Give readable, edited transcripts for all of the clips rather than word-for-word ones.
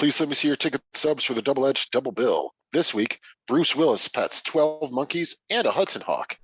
Please let me see your ticket subs for the double-edged double bill. This week, Bruce Willis pets 12 monkeys and a Hudson hawk.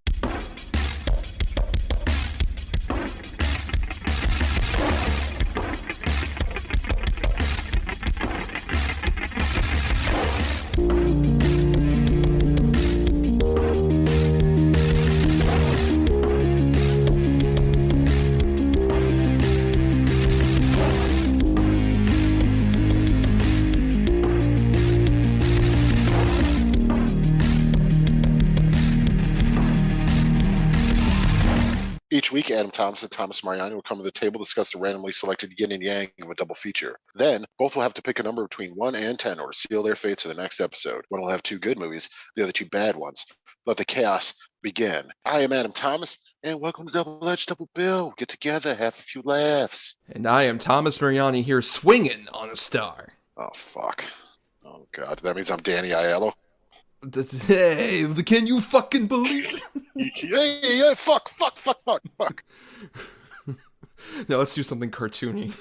Each week, Adam Thomas and Thomas Mariani will come to the table, discuss the randomly selected yin and yang of a double feature. Then, both will have to pick a number between 1 and 10 or seal their fates for the next episode. One will have 2 good movies, the other 2 bad ones. Let the chaos begin. I am Adam Thomas, and welcome to Double Edge Double Bill. Get together, have a few laughs. And I am Thomas Mariani here swinging on a star. Oh, fuck. Oh, God. That means I'm Danny Aiello. Hey, can you fucking believe it? Hey, fuck. Now let's do something cartoony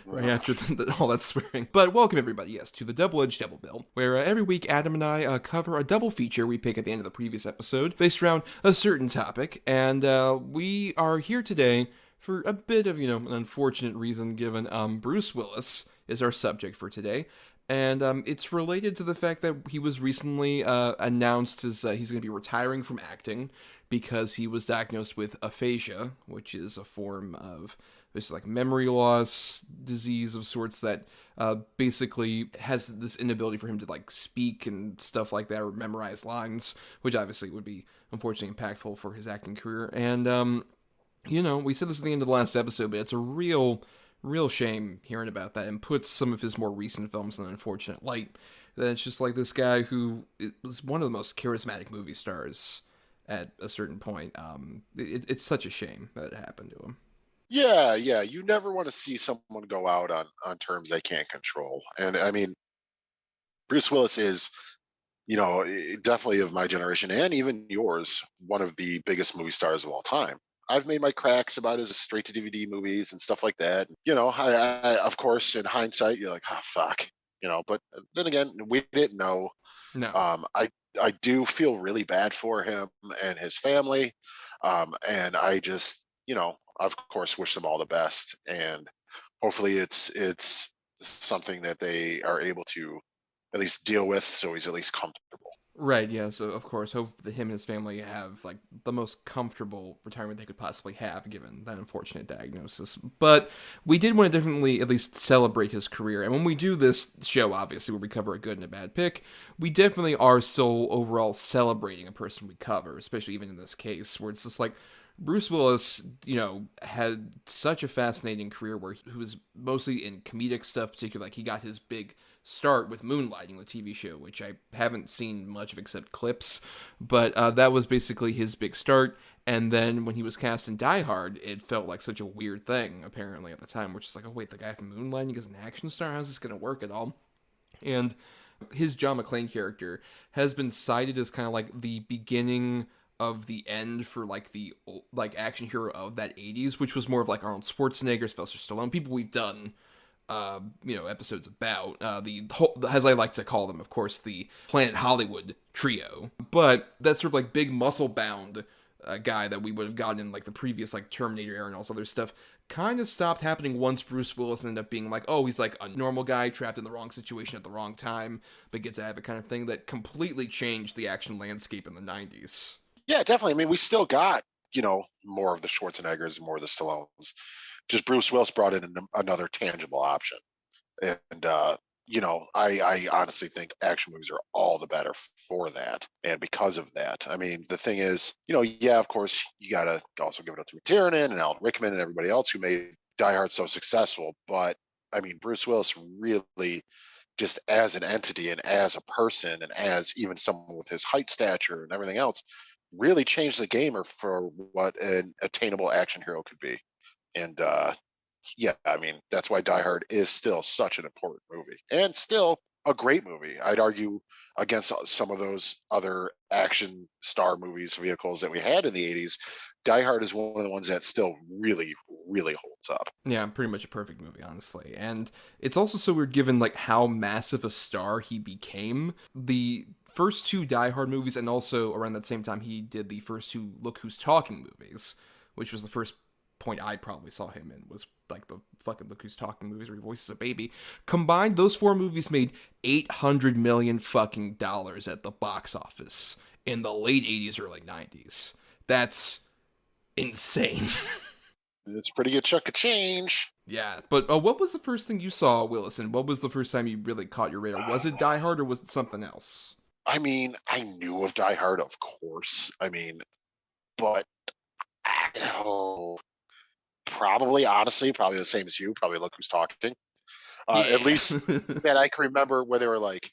right after all that swearing. But welcome everybody, yes, to the Double Edge Double Bill, where every week Adam and I cover a double feature we pick at the end of the previous episode based around a certain topic, and we are here today for a bit of, an unfortunate reason given Bruce Willis is our subject for today. And it's related to the fact that he was recently announced as he's going to be retiring from acting because he was diagnosed with aphasia, which is a form of this like memory loss disease of sorts that basically has this inability for him to like speak and stuff like that or memorize lines, which obviously would be unfortunately impactful for his acting career. And, we said this at the end of the last episode, but it's a real shame hearing about that and puts some of his more recent films in an unfortunate light. That it's just like this guy who was one of the most charismatic movie stars at a certain point. It's such a shame that it happened to him. Yeah. You never want to see someone go out on terms they can't control. And I mean, Bruce Willis is, definitely of my generation and even yours, one of the biggest movie stars of all time. I've made my cracks about his straight-to-DVD movies and stuff like that. I of course, in hindsight, you're like, oh, fuck. But then again, we didn't know. No. I do feel really bad for him and his family. And I just, of course, wish them all the best. And hopefully it's something that they are able to at least deal with so he's at least comfortable. Right, yeah, so of course, hope that him and his family have, like, the most comfortable retirement they could possibly have, given that unfortunate diagnosis. But we did want to definitely at least celebrate his career, and when we do this show, obviously, where we cover a good and a bad pick, we definitely are still overall celebrating a person we cover, especially even in this case, where it's just like, Bruce Willis, had such a fascinating career where he was mostly in comedic stuff, particularly, like, he got his big start with Moonlighting, the TV show, which I haven't seen much of except clips, but that was basically his big start. And then when he was cast in Die Hard, it felt like such a weird thing, apparently, at the time, which is like, oh wait, the guy from Moonlighting is an action star? How's this going to work at all? And his John McClane character has been cited as kind of like the beginning of the end for like the action hero of that 80s, which was more of like Arnold Schwarzenegger, Sylvester Stallone, people we've done episodes about, the whole, as I like to call them, of course, the Planet Hollywood trio. But that sort of like big muscle-bound guy that we would have gotten in like the previous like Terminator era and all this other stuff kind of stopped happening once Bruce Willis ended up being like, oh, he's like a normal guy trapped in the wrong situation at the wrong time, but gets out of it kind of thing that completely changed the action landscape in the 90s. Yeah, definitely. I mean, we still got, more of the Schwarzeneggers and more of the Stallones. Just Bruce Willis brought in another tangible option. And, I honestly think action movies are all the better for that. And because of that, I mean, the thing is, of course, you got to also give it up to Tiernan and Alan Rickman and everybody else who made Die Hard so successful. But, I mean, Bruce Willis really, just as an entity and as a person and as even someone with his height, stature, and everything else, really changed the game for what an attainable action hero could be. And I mean, that's why Die Hard is still such an important movie and still a great movie. I'd argue against some of those other action star movies, vehicles that we had in the 80s. Die Hard is one of the ones that still really, really holds up. Yeah, pretty much a perfect movie, honestly. And it's also so weird given like how massive a star he became. The first two Die Hard movies, and also around that same time he did the first two Look Who's Talking movies, which was the first point I probably saw him in, was like the fucking Look Who's Talking movies where he voices a baby. Combined, those four movies made $800 million fucking dollars at the box office in the late 80s, early 90s. That's insane. It's a pretty good chunk of change. Yeah, but what was the first thing you saw, Willis, and what was the first time you really caught your radar? Was it Die Hard or was it something else? I mean, I knew of Die Hard, of course. I mean, but oh, probably, honestly, probably the same as you. Probably Look Who's Talking. At Yeah. least that I can remember where they were like,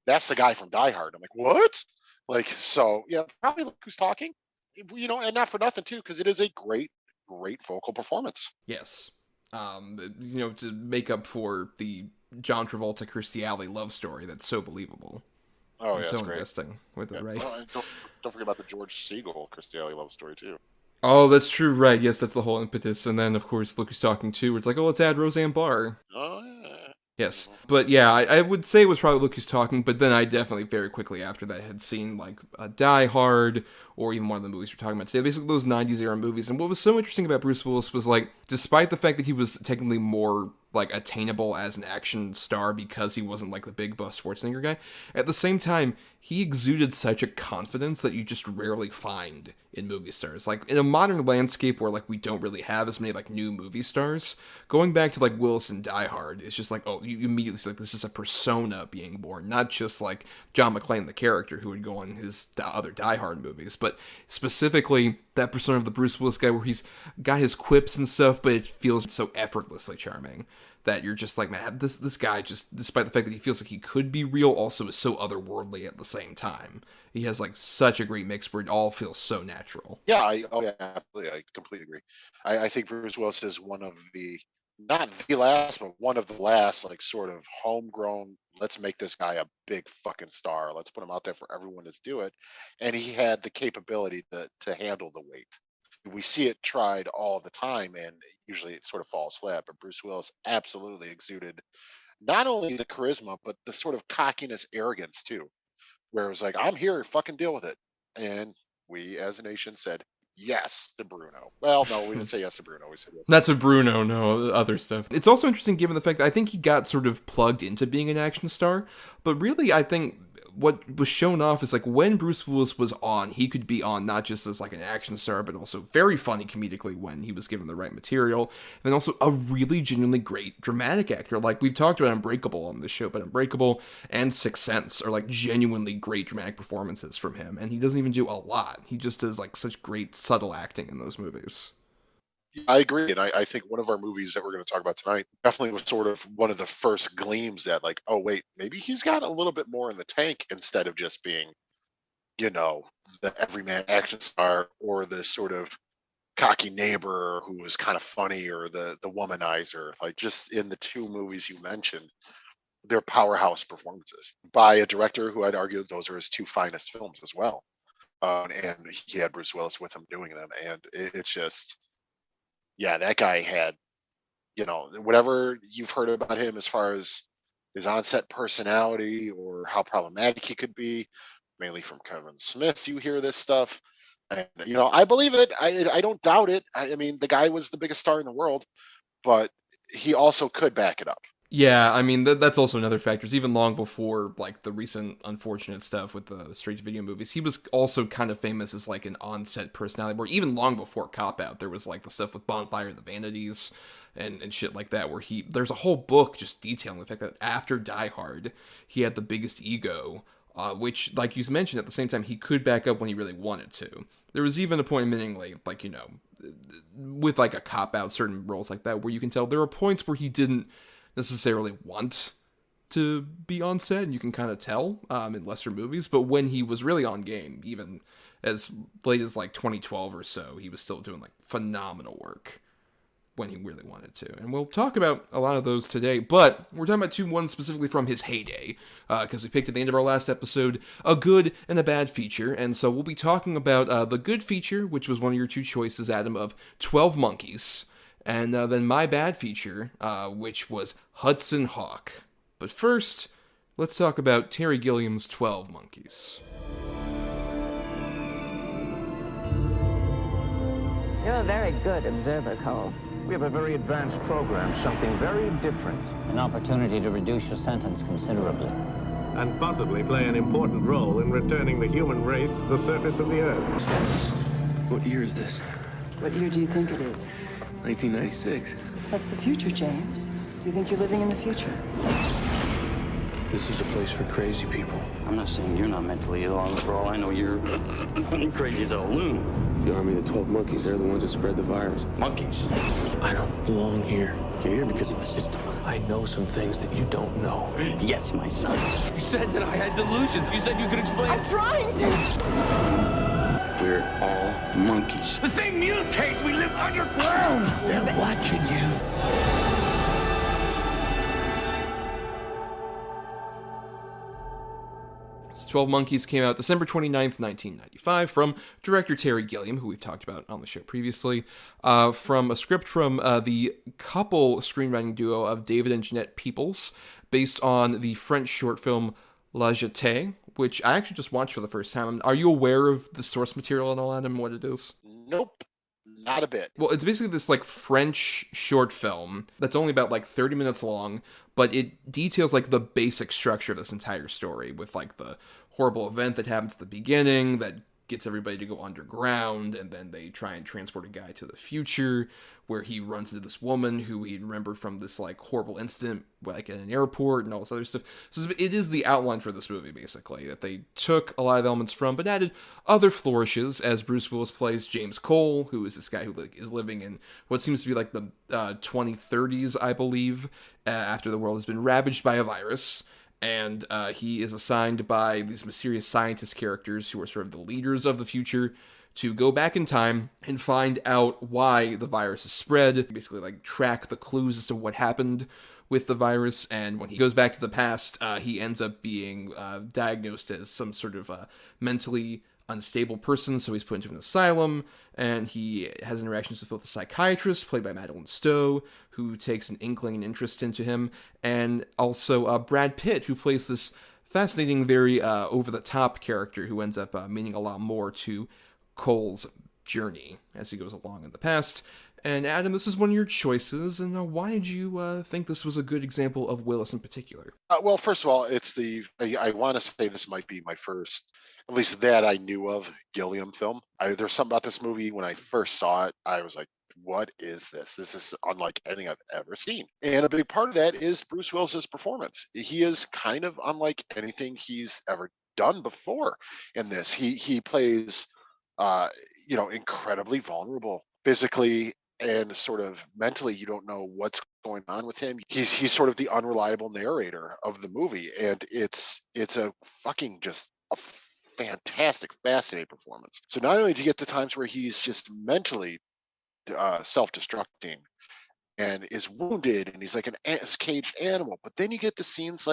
"That's the guy from Die Hard." I'm like, "What?" Like, so yeah, probably Look Who's Talking. And not for nothing too, because it is a great, great vocal performance. Yes. To make up for the John Travolta Kirstie Alley love story that's so believable Oh and yeah, so it's great. investing with it, Yeah. right? Oh, and don't forget about the George Siegel Christianity love story too. Oh, that's true, right? Yes, that's the whole impetus. And then, of course, Look Who's Talking too, where it's like, oh, let's add Roseanne Barr. Oh yeah. Yes, but yeah, I would say it was probably Look Who's Talking, but then I definitely very quickly after that had seen like Die Hard or even one of the movies we're talking about today, basically those 90s era movies. And what was so interesting about Bruce Willis was like, despite the fact that he was technically more like attainable as an action star because he wasn't like the big buff Schwarzenegger guy, at the same time, he exuded such a confidence that you just rarely find in movie stars. Like in a modern landscape where like we don't really have as many like new movie stars, going back to like Willis and Die Hard, it's just like, oh, you immediately see like this is a persona being born, not just like John McClane the character who would go on his other Die Hard movies, but specifically that persona of the Bruce Willis guy where he's got his quips and stuff, but it feels so effortlessly charming that you're just like, man, this guy just, despite the fact that he feels like he could be real, also is so otherworldly at the same time. He has like such a great mix where it all feels so natural. Yeah. Oh yeah. Absolutely. I completely agree. I think Bruce Willis is one of the, not the last, but one of the last like sort of homegrown. Let's make this guy a big fucking star. Let's put him out there for everyone to do it, and he had the capability to handle the weight. We see it tried all the time, and usually it sort of falls flat. But Bruce Willis absolutely exuded not only the charisma, but the sort of cockiness, arrogance too, where it was like, "I'm here, fucking deal with it." And we, as a nation, said yes to Bruno. Well, no, we didn't say yes to Bruno. We said yes to Not to Bruno. Bruno, no, other stuff. It's also interesting given the fact that I think he got sort of plugged into being an action star, but really I think what was shown off is like when Bruce Willis was on, he could be on not just as like an action star, but also very funny comedically when he was given the right material, and then also a really genuinely great dramatic actor. Like we've talked about Unbreakable on this show, but Unbreakable and Sixth Sense are like genuinely great dramatic performances from him, and he doesn't even do a lot. He just does like such great subtle acting in those movies. I agree, and I think one of our movies that we're going to talk about tonight definitely was sort of one of the first gleams that, like, oh wait, maybe he's got a little bit more in the tank instead of just being, you know, the everyman action star or the sort of cocky neighbor who was kind of funny or the womanizer. Like just in the two movies you mentioned, they're powerhouse performances by a director who I'd argue those are his two finest films as well. And he had Bruce Willis with him doing them, and it's just yeah, that guy had, whatever you've heard about him as far as his onset personality or how problematic he could be, mainly from Kevin Smith, you hear this stuff. And, I believe it. I don't doubt it. I mean, the guy was the biggest star in the world, but he also could back it up. Yeah, I mean that's also another factor. Even long before like the recent unfortunate stuff with the straight to video movies, he was also kind of famous as like an on-set personality. Where even long before Cop Out, there was like the stuff with Bonfire of the Vanities and shit like that. Where there's a whole book just detailing the fact that after Die Hard, he had the biggest ego, which like you mentioned at the same time he could back up when he really wanted to. There was even a point, admittingly, like with like a Cop Out, certain roles like that, where you can tell there are points where he didn't necessarily want to be on set, and you can kind of tell in lesser movies, but when he was really on game, even as late as like 2012 or so, he was still doing like phenomenal work. when he really wanted to. And we'll talk about a lot of those today, but we're talking about one specifically from his heyday, because we picked at the end of our last episode a good and a bad feature, and so we'll be talking about the good feature, which was one of your two choices, Adam, of 12 Monkeys, and then my bad feature, which was Hudson Hawk. But first, let's talk about Terry Gilliam's 12 Monkeys. You're a very good observer, Cole. We have a very advanced program, something very different. An opportunity to reduce your sentence considerably. And possibly play an important role in returning the human race to the surface of the Earth. What year is this? What year do you think it is? 1996. That's the future, James. Do you think you're living in the future? This is a place for crazy people. I'm not saying you're not mentally ill. For all I know, you're crazy as a loon. The army of the 12 monkeys, they're the ones that spread the virus. Monkeys. I don't belong here. You're here because of the system. I know some things that you don't know. Yes, my son. You said that I had delusions. You said you could explain I'm trying to. We're all monkeys. The thing mutates. We live underground. They're watching you. 12 Monkeys came out December 29th, 1995, from director Terry Gilliam, who we've talked about on the show previously, from a script from the couple screenwriting duo of David and Jeanette Peoples, based on the French short film La Jetée, which I actually just watched for the first time. Are you aware of the source material and all that and what it is? Nope, not a bit. Well, it's basically this French short film that's only about 30 minutes long, but it details the basic structure of this entire story with the horrible event that happens at the beginning that gets everybody to go underground, and then they try and transport a guy to the future where he runs into this woman who he remembered from this horrible incident at an airport and all this other stuff. So it is the outline for this movie, basically, that they took a lot of elements from but added other flourishes, as Bruce Willis plays James Cole, who is this guy who is living in what seems to be the 2030s, I believe, after the world has been ravaged by a virus. And he is assigned by these mysterious scientist characters who are sort of the leaders of the future to go back in time and find out why the virus is spread, basically track the clues as to what happened with the virus. And when he goes back to the past, he ends up being diagnosed as some sort of mentally unstable person, so he's put into an asylum, and he has interactions with both a psychiatrist, played by Madeline Stowe, who takes an inkling and interest into him, and also Brad Pitt, who plays this fascinating, very over-the-top character who ends up meaning a lot more to Cole's journey as he goes along in the past. And Adam, this is one of your choices, and why did you think this was a good example of Willis in particular? Well, first of all, I want to say this might be my first, at least that I knew of, Gilliam film. There's something about this movie, when I first saw it, I was like, what is this? This is unlike anything I've ever seen. And a big part of that is Bruce Willis's performance. He is kind of unlike anything he's ever done before in this. He plays, incredibly vulnerable physically and sort of mentally. You don't know what's going on with him. He's sort of the unreliable narrator of the movie, and it's a fucking just a fantastic, fascinating performance. So not only do you get the times where he's just mentally self-destructing and is wounded and he's like an caged animal, but then you get the scenes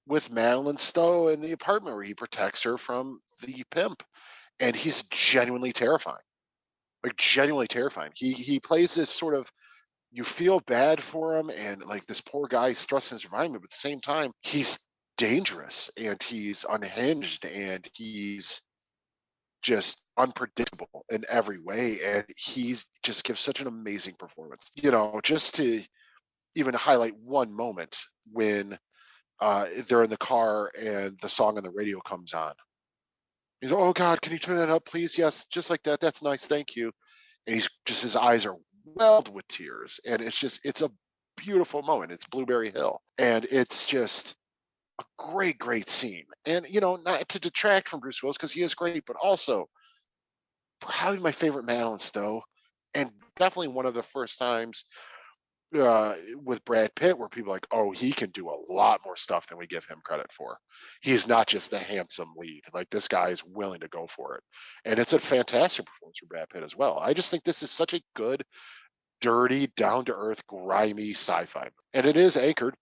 with Madeline Stowe in the apartment where he protects her from the pimp, and he's genuinely terrifying. Genuinely terrifying. He plays this sort of, you feel bad for him, and this poor guy is thrust in surviving, but at the same time, he's dangerous and he's unhinged and he's just unpredictable in every way, and he just gives such an amazing performance. Just to even highlight one moment when they're in the car and the song on the radio comes on. He's, oh God, can you turn that up, please? Yes, just like that. That's nice, thank you. And his eyes are welled with tears, and it's a beautiful moment. It's Blueberry Hill, and it's just a great, great scene. And not to detract from Bruce Willis, because he is great, but also probably my favorite Madeline Stowe, and definitely one of the first times with Brad Pitt where people are like, oh, he can do a lot more stuff than we give him credit for. He's not just the handsome lead. This guy is willing to go for it. And it's a fantastic performance for Brad Pitt as well. I just think this is such a good dirty, down to earth, grimy sci-fi, and it is anchored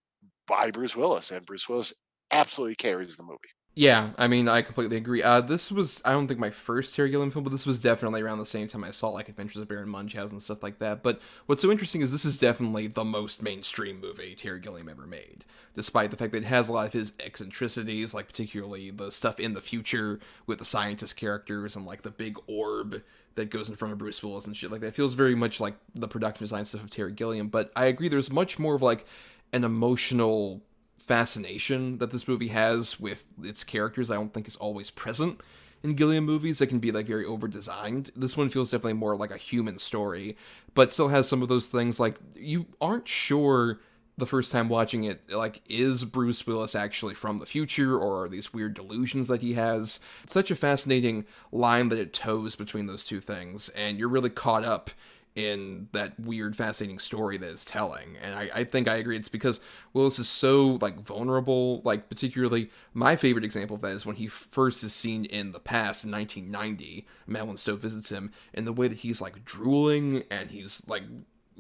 by Bruce Willis, and Bruce Willis absolutely carries the movie. Yeah, I mean, I completely agree. This was, I don't think my first Terry Gilliam film, but this was definitely around the same time I saw, like, Adventures of Baron Munchausen and stuff like that. But what's so interesting is this is definitely the most mainstream movie Terry Gilliam ever made, despite the fact that it has a lot of his eccentricities, like, particularly the stuff in the future with the scientist characters and, like, the big orb that goes in front of Bruce Willis and shit like that. It feels very much like the production design stuff of Terry Gilliam, but I agree there's much more of, like, an emotional fascination that this movie has with its characters I don't think is always present in Gilliam movies that can be like very over designed. This one feels definitely more like a human story, but still has some of those things like you aren't sure the first time watching it, like, is Bruce Willis actually from the future, or are these weird delusions that he has? It's such a fascinating line that it toes between those two things, and you're really caught up in that weird, fascinating story that it's telling. And I think I agree. It's because Willis is so, like, vulnerable. Like, particularly, my favorite example of that is when he first is seen in the past in 1990. Madeline Stowe visits him, and the way that he's, like, drooling and he's, like,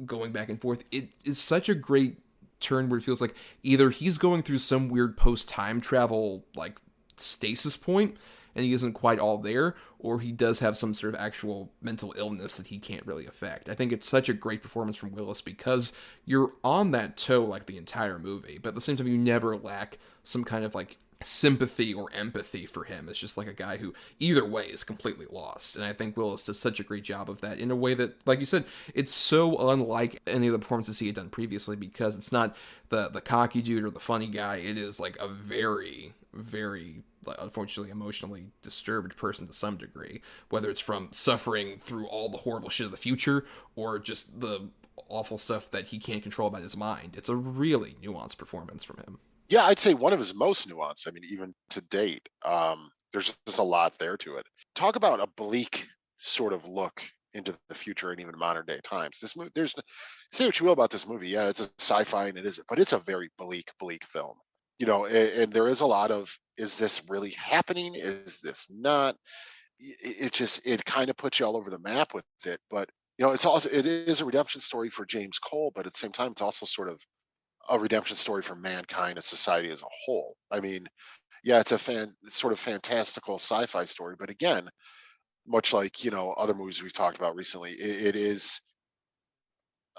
going back and forth. It is such a great turn where it feels like either he's going through some weird post-time travel, like, stasis point, and he isn't quite all there, or he does have some sort of actual mental illness that he can't really affect. I think it's such a great performance from Willis because you're on that toe, like, the entire movie, but at the same time, you never lack some kind of, like, sympathy or empathy for him. It's just like a guy who, either way, is completely lost, and I think Willis does such a great job of that in a way that, like you said, it's so unlike any of the performances he had done previously, because it's not the cocky dude or the funny guy. It is, like, a very, very, unfortunately, emotionally disturbed person to some degree, whether it's from suffering through all the horrible shit of the future or just the awful stuff that he can't control about his mind. It's a really nuanced performance from him. Yeah, I'd say one of his most nuanced. I mean, even to date, there's just a lot there to it. Talk about a bleak sort of look into the future and even modern day times. This movie, say what you will about this movie. Yeah, it's a sci-fi and it is, but it's a very bleak film. You know, and there is a lot of, is this really happening? Is this not? It kind of puts you all over the map with it. But, you know, it is a redemption story for James Cole, but at the same time, it's also sort of a redemption story for mankind and society as a whole. I mean, yeah, it's sort of fantastical sci-fi story, but again, much like, you know, other movies we've talked about recently, it is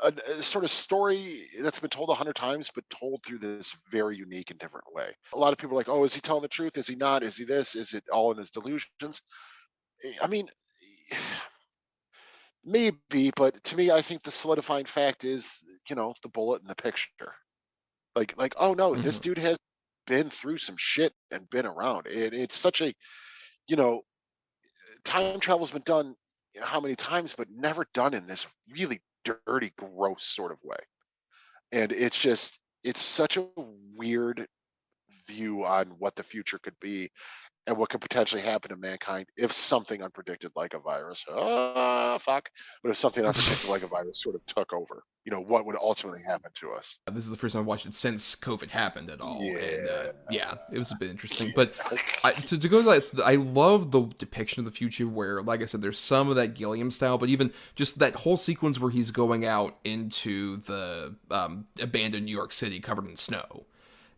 a sort of story that's been told 100 times, but told through this very unique and different way. A lot of people are like, oh, is he telling the truth? Is he not? Is he this? Is it all in his delusions? I mean, maybe, but to me, I think the solidifying fact is, you know, the bullet in the picture. Like, oh no, this dude has been through some shit and been around. It's such a, you know, time travel's been done how many times, but never done in this really dirty, gross sort of way. And it's such a weird view on what the future could be and what could potentially happen to mankind if something unpredicted like a virus, but if something unpredicted like a virus sort of took over, you know, what would ultimately happen to us? This is the first time I've watched it since COVID happened at all. Yeah. And yeah, it was a bit interesting. But to go to that, I love the depiction of the future where, like I said, there's some of that Gilliam style, but even just that whole sequence where he's going out into the abandoned New York City covered in snow.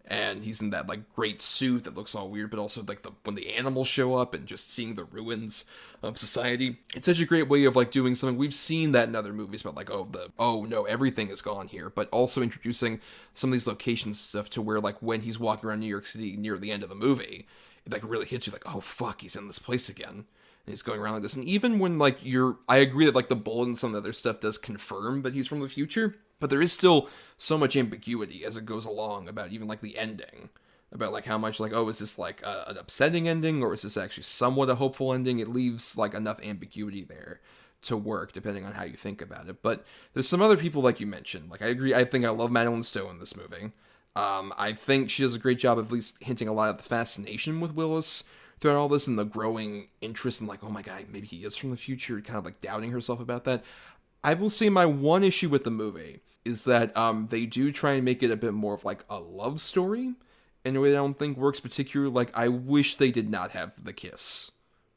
And he's in that, like, great suit that looks all weird, but also, like, when the animals show up and just seeing the ruins of society. It's such a great way of, like, doing something. We've seen that in other movies about, like, oh no, everything is gone here, but also introducing some of these location stuff to where, like, when he's walking around New York City near the end of the movie, it, like, really hits you, like, oh fuck, he's in this place again. And he's going around like this. And even when, like, I agree that, like, the bullet and some of the other stuff does confirm that he's from the future, but there is still so much ambiguity as it goes along about even, like, the ending. About, like, how much, like, oh, is this, like, an upsetting ending, or is this actually somewhat a hopeful ending? It leaves, like, enough ambiguity there to work, depending on how you think about it. But there's some other people, like you mentioned. Like, I agree, I think I love Madeline Stowe in this movie. I think she does a great job of at least hinting a lot of the fascination with Willis throughout all this, and the growing interest in, like, oh my god, maybe he is from the future, kind of, like, doubting herself about that. I will say my one issue with the movie is that they do try and make it a bit more of, like, a love story in a way that I don't think works particularly. Like, I wish they did not have the kiss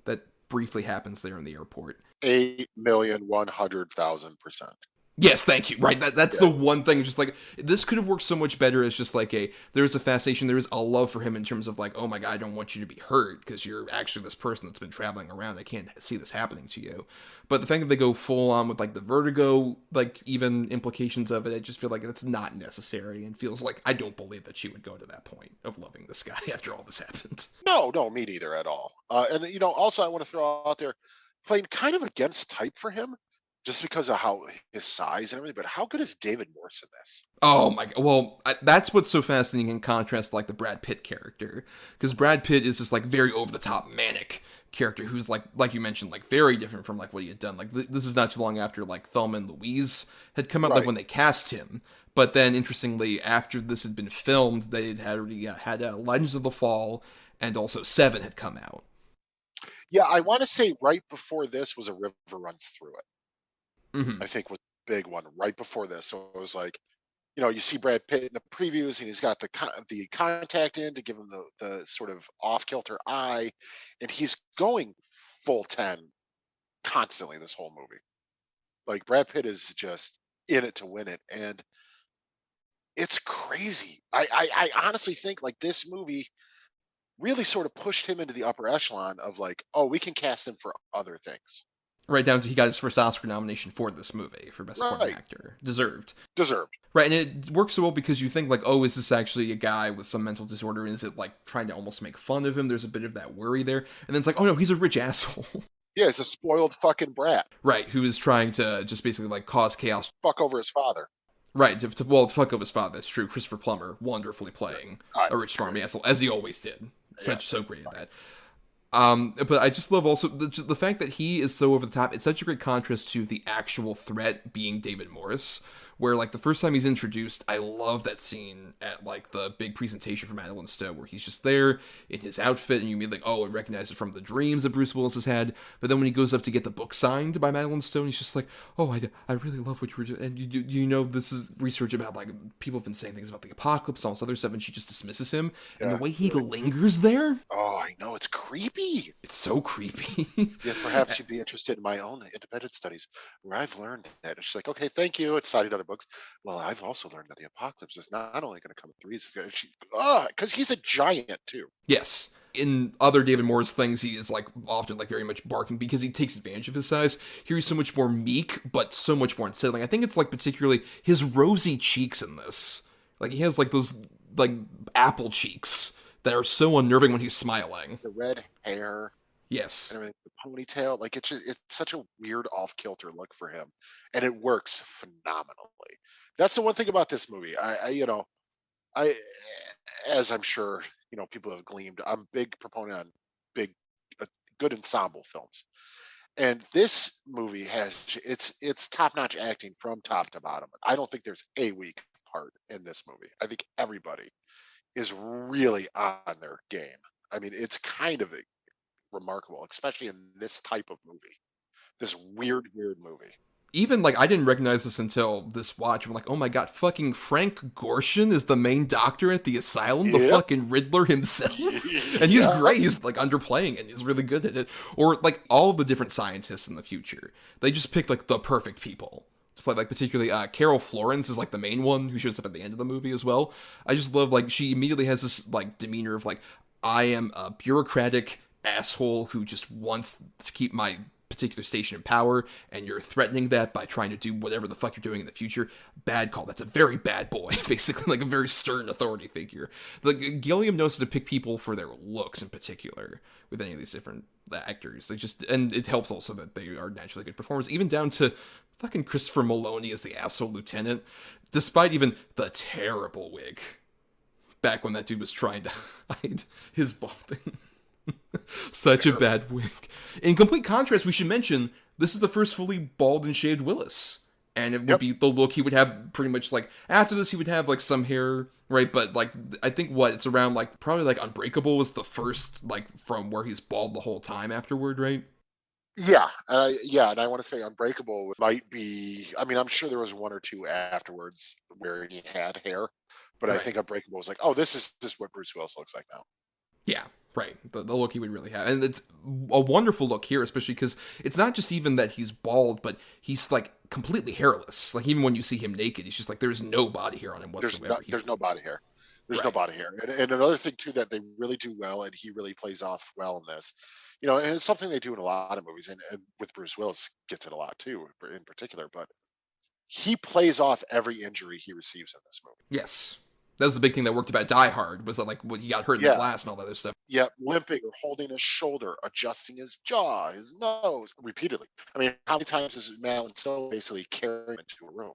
that briefly happens there in the airport. 8,100,000%. Yes, thank you. Right, that's the one thing. Just like this could have worked so much better as just like there's a fascination, there is a love for him in terms of like, oh my god, I don't want you to be hurt because you're actually this person that's been traveling around. I can't see this happening to you. But the fact that they go full on with like the vertigo, like even implications of it, I just feel like it's not necessary and feels like I don't believe that she would go to that point of loving this guy after all this happened. No, me neither at all. And also I want to throw out there, playing kind of against type for him, just because of how his size and everything. But how good is David Morse in this? Oh my god! Well, that's what's so fascinating in contrast to like the Brad Pitt character, because Brad Pitt is this like very over the top manic character who's like you mentioned, like very different from like what he had done. Like this is not too long after like Thelma and Louise had come out, like when they cast him. But then interestingly, after this had been filmed, they had already had Legends of the Fall and also Seven had come out. Yeah, I want to say right before this was A River Runs Through It. Mm-hmm. I think was the big one right before this. So it was like, you see Brad Pitt in the previews, and he's got the contact in to give him the sort of off kilter eye, and he's going full 10 constantly this whole movie. Like Brad Pitt is just in it to win it, and it's crazy. I honestly think like this movie really sort of pushed him into the upper echelon of like, oh, we can cast him for other things. Right down to he got his first Oscar nomination for this movie for Best Supporting Actor. Deserved. Right, and it works so well because you think like, oh, is this actually a guy with some mental disorder? And is it like trying to almost make fun of him? There's a bit of that worry there. And then it's like, oh no, he's a rich asshole. Yeah, he's a spoiled fucking brat. Right, who is trying to just basically like cause chaos. Fuck over his father. Right, to fuck over his father. That's true. Christopher Plummer wonderfully playing a rich smarmy asshole, as he always did. So great at that. But I just love also the fact that he is so over the top. It's such a great contrast to the actual threat being David Morris, where like the first time he's introduced, I love that scene at like the big presentation for Madeline Stowe where he's just there in his outfit and you immediately like, oh, I recognize it from the dreams that Bruce Willis has had. But then when he goes up to get the book signed by Madeline Stowe, he's just like, oh, I really love what you were doing. And this is research about like people have been saying things about the apocalypse and all this other stuff, and she just dismisses him. And the way he lingers there. Oh, I know, it's creepy. It's so creepy. Yeah, perhaps you'd be interested in my own independent studies where I've learned that. And she's like, okay, thank you. It's cited other books. Well, I've also learned that the apocalypse is not only going to come in threes, because he's a giant too. Yes. In other David Morris things, he is like often like very much barking because he takes advantage of his size. Here he's so much more meek, but so much more unsettling. I think it's like particularly his rosy cheeks in this. Like he has like those like apple cheeks that are so unnerving when he's smiling. The red hair. Yes. And everything, the ponytail, like it's such a weird off-kilter look for him, and it works phenomenally. That's the one thing about this movie. I as I'm sure people have gleamed, I'm a big proponent on big, good ensemble films, and this movie has it's top-notch acting from top to bottom. I don't think there's a weak part in this movie. I think everybody is really on their game. I mean, it's kind of remarkable, especially in this type of movie, this weird movie. Even like I didn't recognize this until this watch. I'm like, oh my god, fucking Frank Gorshin is the main doctor at the asylum, the fucking Riddler himself. And he's great. He's like underplaying it. He's really good at it. Or like all of the different scientists in the future, they just picked like the perfect people to play. Like particularly Carol Florence is like the main one who shows up at the end of the movie as well. I just love like she immediately has this like demeanor of like, I am a bureaucratic asshole who just wants to keep my particular station of power, and you're threatening that by trying to do whatever the fuck you're doing in the future. Bad call. That's a very bad boy, basically, like a very stern authority figure. Like Gilliam knows how to pick people for their looks in particular with any of these different actors. And it helps also that they are naturally good performers, even down to fucking Christopher Maloney as the asshole lieutenant, despite even the terrible wig back when that dude was trying to hide his balding. Such a bad wig. In complete contrast, we should mention this is the first fully bald and shaved Willis, and it would be the look he would have pretty much like after this. He would have like some hair, right? But like I think it's around like probably like Unbreakable was the first like from where he's bald the whole time afterward, right? Yeah, and I want to say Unbreakable might be. I mean, I'm sure there was one or two afterwards where he had hair, but I think Unbreakable was like, oh, this is just what Bruce Willis looks like now. Yeah, right. The look he would really have. And it's a wonderful look here, especially because it's not just even that he's bald, but he's like completely hairless. Like even when you see him naked, he's just like, there's no body hair on him whatsoever. There's no body hair. There's no Right. body hair. And another thing too that they really do well, and he really plays off well in this, and it's something they do in a lot of movies, and with Bruce Willis gets it a lot too, in particular. But he plays off every injury he receives in this movie. Yes. That was the big thing that worked about Die Hard, was that like when he got hurt in the Yeah. glass and all that other stuff. Yeah, limping or holding his shoulder, adjusting his jaw, his nose, repeatedly. I mean, how many times is Malin so basically carrying him into a room?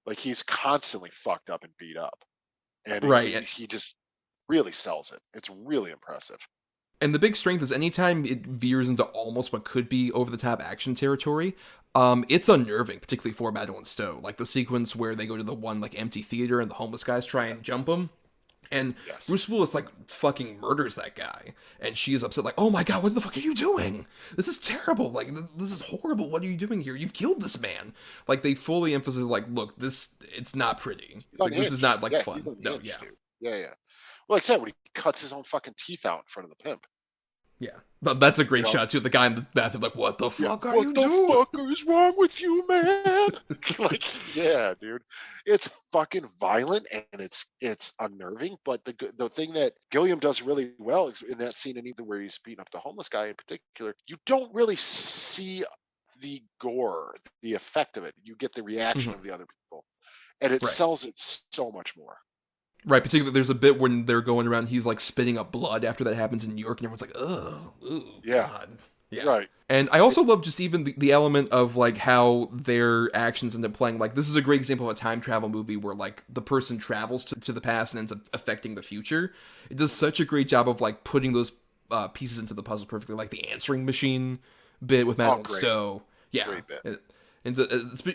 Like he's constantly fucked up and beat up, and Right. he just really sells it. It's really impressive. And the big strength is anytime it veers into almost what could be over-the-top action territory, it's unnerving, particularly for Madeline Stowe. Like the sequence where they go to the one like empty theater and the homeless guys try and jump him. And Yes. Bruce Willis like fucking murders that guy, and she's upset like, "Oh my god, what the fuck are you doing? This is terrible. Like this is horrible. What are you doing here? You've killed this man." Like they fully emphasize like, "Look, it's not pretty. He's Like, this is unhinged. not like Yeah, fun." he's No, unhinged, yeah. dude. Yeah. Well, like I said, when he cuts his own fucking teeth out in front of the pimp. Yeah. But that's a great know? shot too. The guy in the bathroom like, "What the fuck are you What the doing?" fuck is wrong with you, man? Like, yeah, dude. It's fucking violent and it's unnerving. But the thing that Gilliam does really well is in that scene, and either where he's beating up the homeless guy in particular, you don't really see the gore, the effect of it. You get the reaction of the other people, and it Right. sells it so much more. Right, particularly there's a bit when they're going around, he's like spitting up blood after that happens in New York, and everyone's like, "Ugh, Yeah. God." Yeah. Right. And I also love just even the element of like how their actions end up playing. Like this is a great example of a time travel movie where like the person travels to the past and ends up affecting the future. It does such a great job of like putting those pieces into the puzzle perfectly, like the answering machine bit with Madeline great. Stowe. Yeah. Great bit. And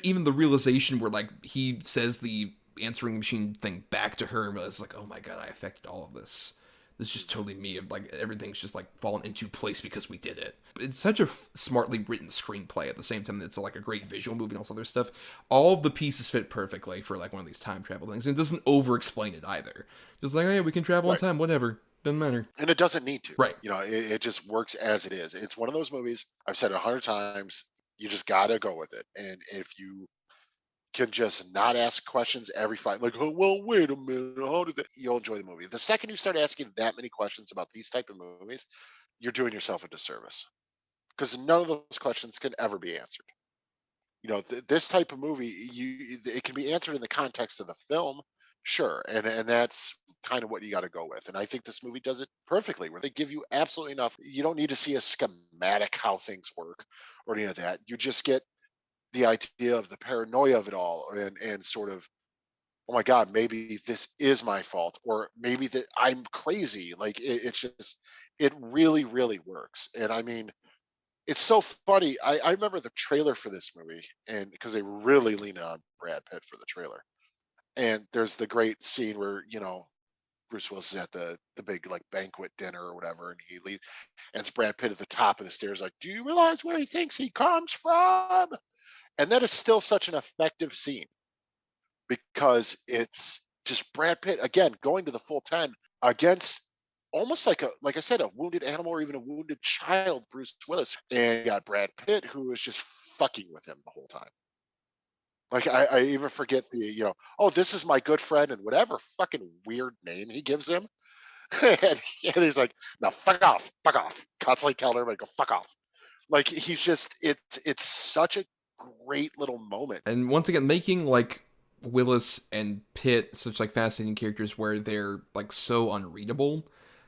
even the realization where like he says the answering machine thing back to her, and it's like, oh my god, I affected all of this. This is just totally me. Of like everything's just like fallen into place because we did it. It's such a smartly written screenplay at the same time that it's like a great visual movie and all this other stuff. All of the pieces fit perfectly for like one of these time travel things, and it doesn't over-explain it either. Just like, hey, we can travel in time, whatever, doesn't matter. And it doesn't need to. Right. It just works as it is. It's one of those movies, I've said it 100 times, you just gotta go with it. And if you can just not ask questions every fight, like, oh, well, wait a minute, how did that? You'll enjoy the movie. The second you start asking that many questions about these type of movies, you're doing yourself a disservice, because none of those questions can ever be answered. This type of movie, it can be answered in the context of the film, sure, and that's kind of what you got to go with. And I think this movie does it perfectly, where they give you absolutely enough. You don't need to see a schematic how things work or any of that. You just get the idea of the paranoia of it all, and sort of, oh my god, maybe this is my fault, or maybe that I'm crazy. Like it really really works. And I mean, it's so funny. I remember the trailer for this movie, and because they really lean on Brad Pitt for the trailer, and there's the great scene where Bruce Willis is at the big like banquet dinner or whatever, and he leaves, and it's Brad Pitt at the top of the stairs like, do you realize where he thinks he comes from? And that is still such an effective scene, because it's just Brad Pitt again going to the full 10 against almost like I said, a wounded animal or even a wounded child, Bruce Willis. And you got Brad Pitt, who is just fucking with him the whole time. Like I even forget oh, this is my good friend, and whatever fucking weird name he gives him. and he's like, no, fuck off. Constantly telling everybody, go fuck off. Like he's just, it's such a great little moment. And once again, making like Willis and Pitt such like fascinating characters where they're like so unreadable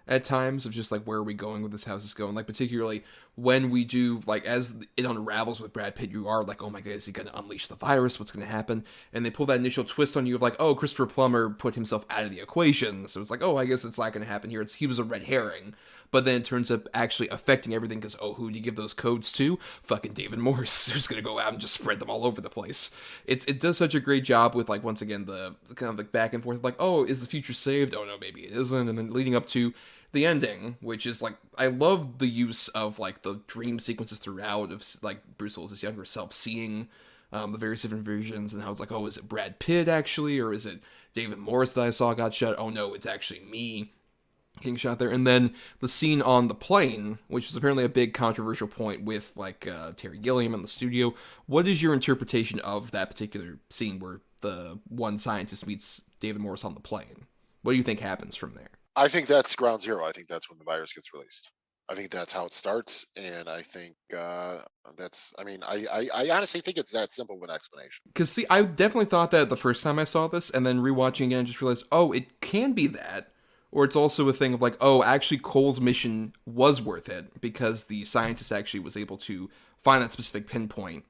at times, of just like, where are we going with this, how's this going? Like particularly when we do, like, as it unravels with Brad Pitt, you are like, oh my god, is he gonna unleash the virus, what's gonna happen? And they pull that initial twist on you of like, oh, Christopher Plummer put himself out of the equation, so it's like, oh, I guess it's not gonna happen here, he was a red herring. But then it turns up actually affecting everything, because, oh, who do you give those codes to? Fucking David Morse, who's gonna go out and just spread them all over the place. It does such a great job with, like, once again, the kind of like back and forth, like, oh, is the future saved? Oh no, maybe it isn't. And then leading up to the ending, which is like, I love the use of like the dream sequences throughout of like Bruce Willis' younger self seeing the various different versions, and how it's like, oh, is it Brad Pitt actually, or is it David Morse that I saw got shot? Oh no, it's actually me. getting shot there. And then the scene on the plane, which is apparently a big controversial point with, like, Terry Gilliam in the studio. What is your interpretation of that particular scene where the one scientist meets David Morse on the plane? What do you think happens from there? I think that's ground zero. I think that's when the virus gets released. I think that's how it starts, and I think I honestly think it's that simple of an explanation. Because, see, I definitely thought that the first time I saw this, and then rewatching again, I just realized, oh, it can be that. Or it's also a thing of like, oh, actually Cole's mission was worth it because the scientist actually was able to find that specific pinpoint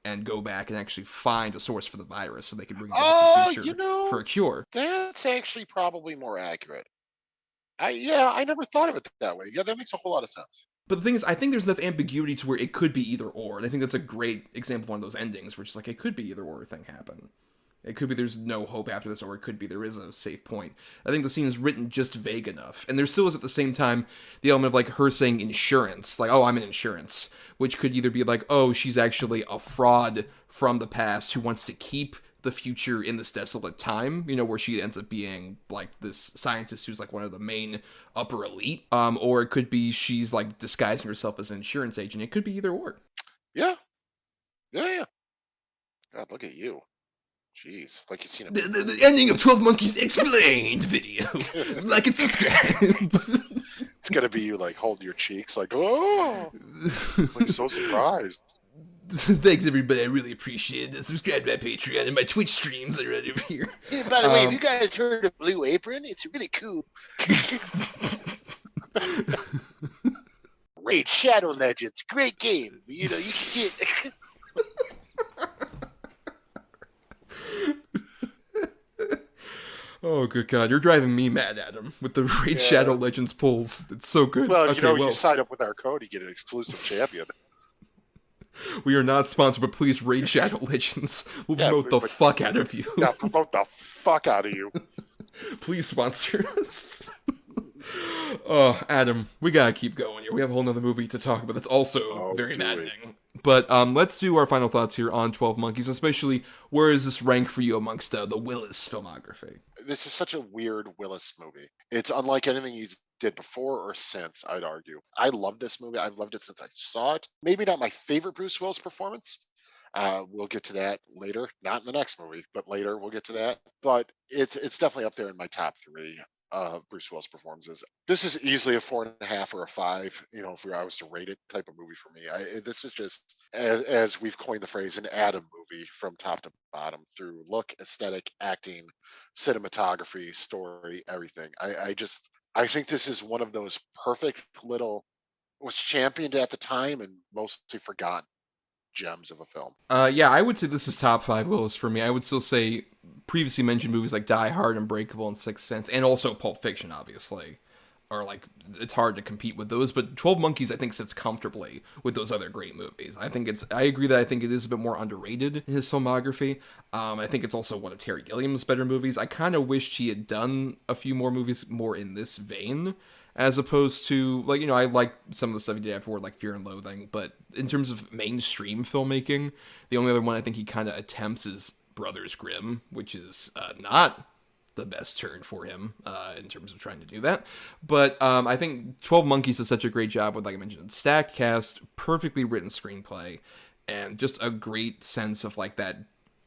and go back and actually find a source for the virus so they could bring it back to the future for a cure. That's actually probably more accurate. I never thought of it that way. Yeah, that makes a whole lot of sense. But the thing is, I think there's enough ambiguity to where it could be either or. And I think that's a great example of one of those endings where it's like, it could be either or thing happen. It could be there's no hope after this, or it could be there is a safe point. I think the scene is written just vague enough. And there still is at the same time the element of like her saying insurance, like, oh, I'm in insurance, which could either be like, oh, she's actually a fraud from the past who wants to keep the future in this desolate time, you know, where she ends up being like this scientist who's like one of the main upper elite. Or it could be she's like disguising herself as an insurance agent. It could be either or. Yeah. God, look at you. Jeez, like you've seen the ending of 12 Monkeys Explained video. Like and subscribe. It's gonna be you like hold your cheeks like, oh, like so surprised. Thanks everybody, I really appreciate it. Subscribe to my Patreon and my Twitch streams that are right over here. Hey, by the way, have you guys heard of Blue Apron? It's really cool. Raid Shadow Legends, great game. You know, you can get Oh, good God. You're driving me mad, Adam, with the Raid Shadow Legends pulls. It's so good. Well, you sign up with our code, you get an exclusive champion. We are not sponsored, but please, Raid Shadow Legends. We'll promote the fuck out of you. Yeah, promote the fuck out of you. Please sponsor us. Oh, Adam, we gotta keep going here. We have a whole nother movie to talk about that's also very maddening. But let's do our final thoughts here on 12 Monkeys, especially where does this rank for you amongst the Willis filmography? This is such a weird Willis movie. It's unlike anything he's did before or since, I'd argue. I love this movie. I've loved it since I saw it. Maybe not my favorite Bruce Willis performance. We'll get to that later. Not in the next movie, but later we'll get to that. But it's definitely up there in my top 3 Bruce Willis performances. This is easily a 4.5 or a 5, you know, if I was to rate it type of movie for me. This is just, as we've coined the phrase, an Adam movie from top to bottom through look, aesthetic, acting, cinematography, story, everything. I think this is one of those perfect little, was championed at the time and mostly forgotten gems of a film. Yeah, I would say this is top 5 Willis for me. I would still say previously mentioned movies like Die Hard, Unbreakable, and Sixth Sense, and also Pulp Fiction, obviously, are like, it's hard to compete with those, but 12 Monkeys, I think, sits comfortably with those other great movies. I agree that I think it is a bit more underrated in his filmography. I think it's also one of Terry Gilliam's better movies. I kind of wished he had done a few more movies more in this vein, as opposed to, like, you know, I like some of the stuff he did afterward, like Fear and Loathing, but in terms of mainstream filmmaking, the only other one I think he kind of attempts is Brothers Grimm, which is not the best turn for him in terms of trying to do that. But I think 12 Monkeys does such a great job with, like I mentioned, stacked cast, perfectly written screenplay, and just a great sense of, like, that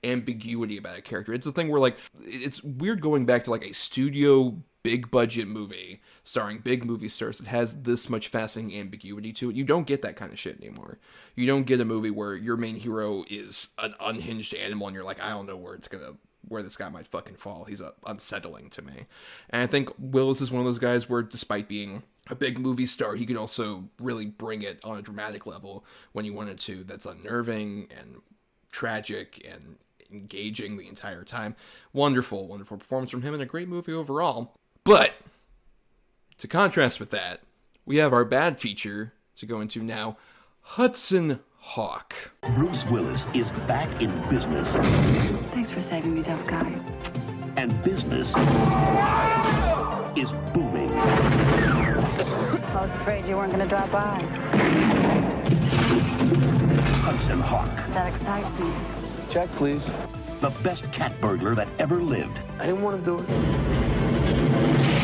ambiguity about a character. It's a thing where, like, it's weird going back to, like, a studio big budget movie starring big movie stars that has this much fascinating ambiguity to it. You don't get that kind of shit anymore. You don't get a movie where your main hero is an unhinged animal and you're like, I don't know where this guy might fucking fall. He's unsettling to me. And I think Willis is one of those guys where, despite being a big movie star, he could also really bring it on a dramatic level when he wanted to. That's unnerving and tragic and engaging the entire time. Wonderful, wonderful performance from him and a great movie overall. But to contrast with that, we have our bad feature to go into now, Hudson Hawk. Bruce Willis is back in business. Thanks for saving me, tough guy. And business is booming. I was afraid you weren't going to drop by. Hudson Hawk. That excites me. Check, please. The best cat burglar that ever lived. I didn't want to do it.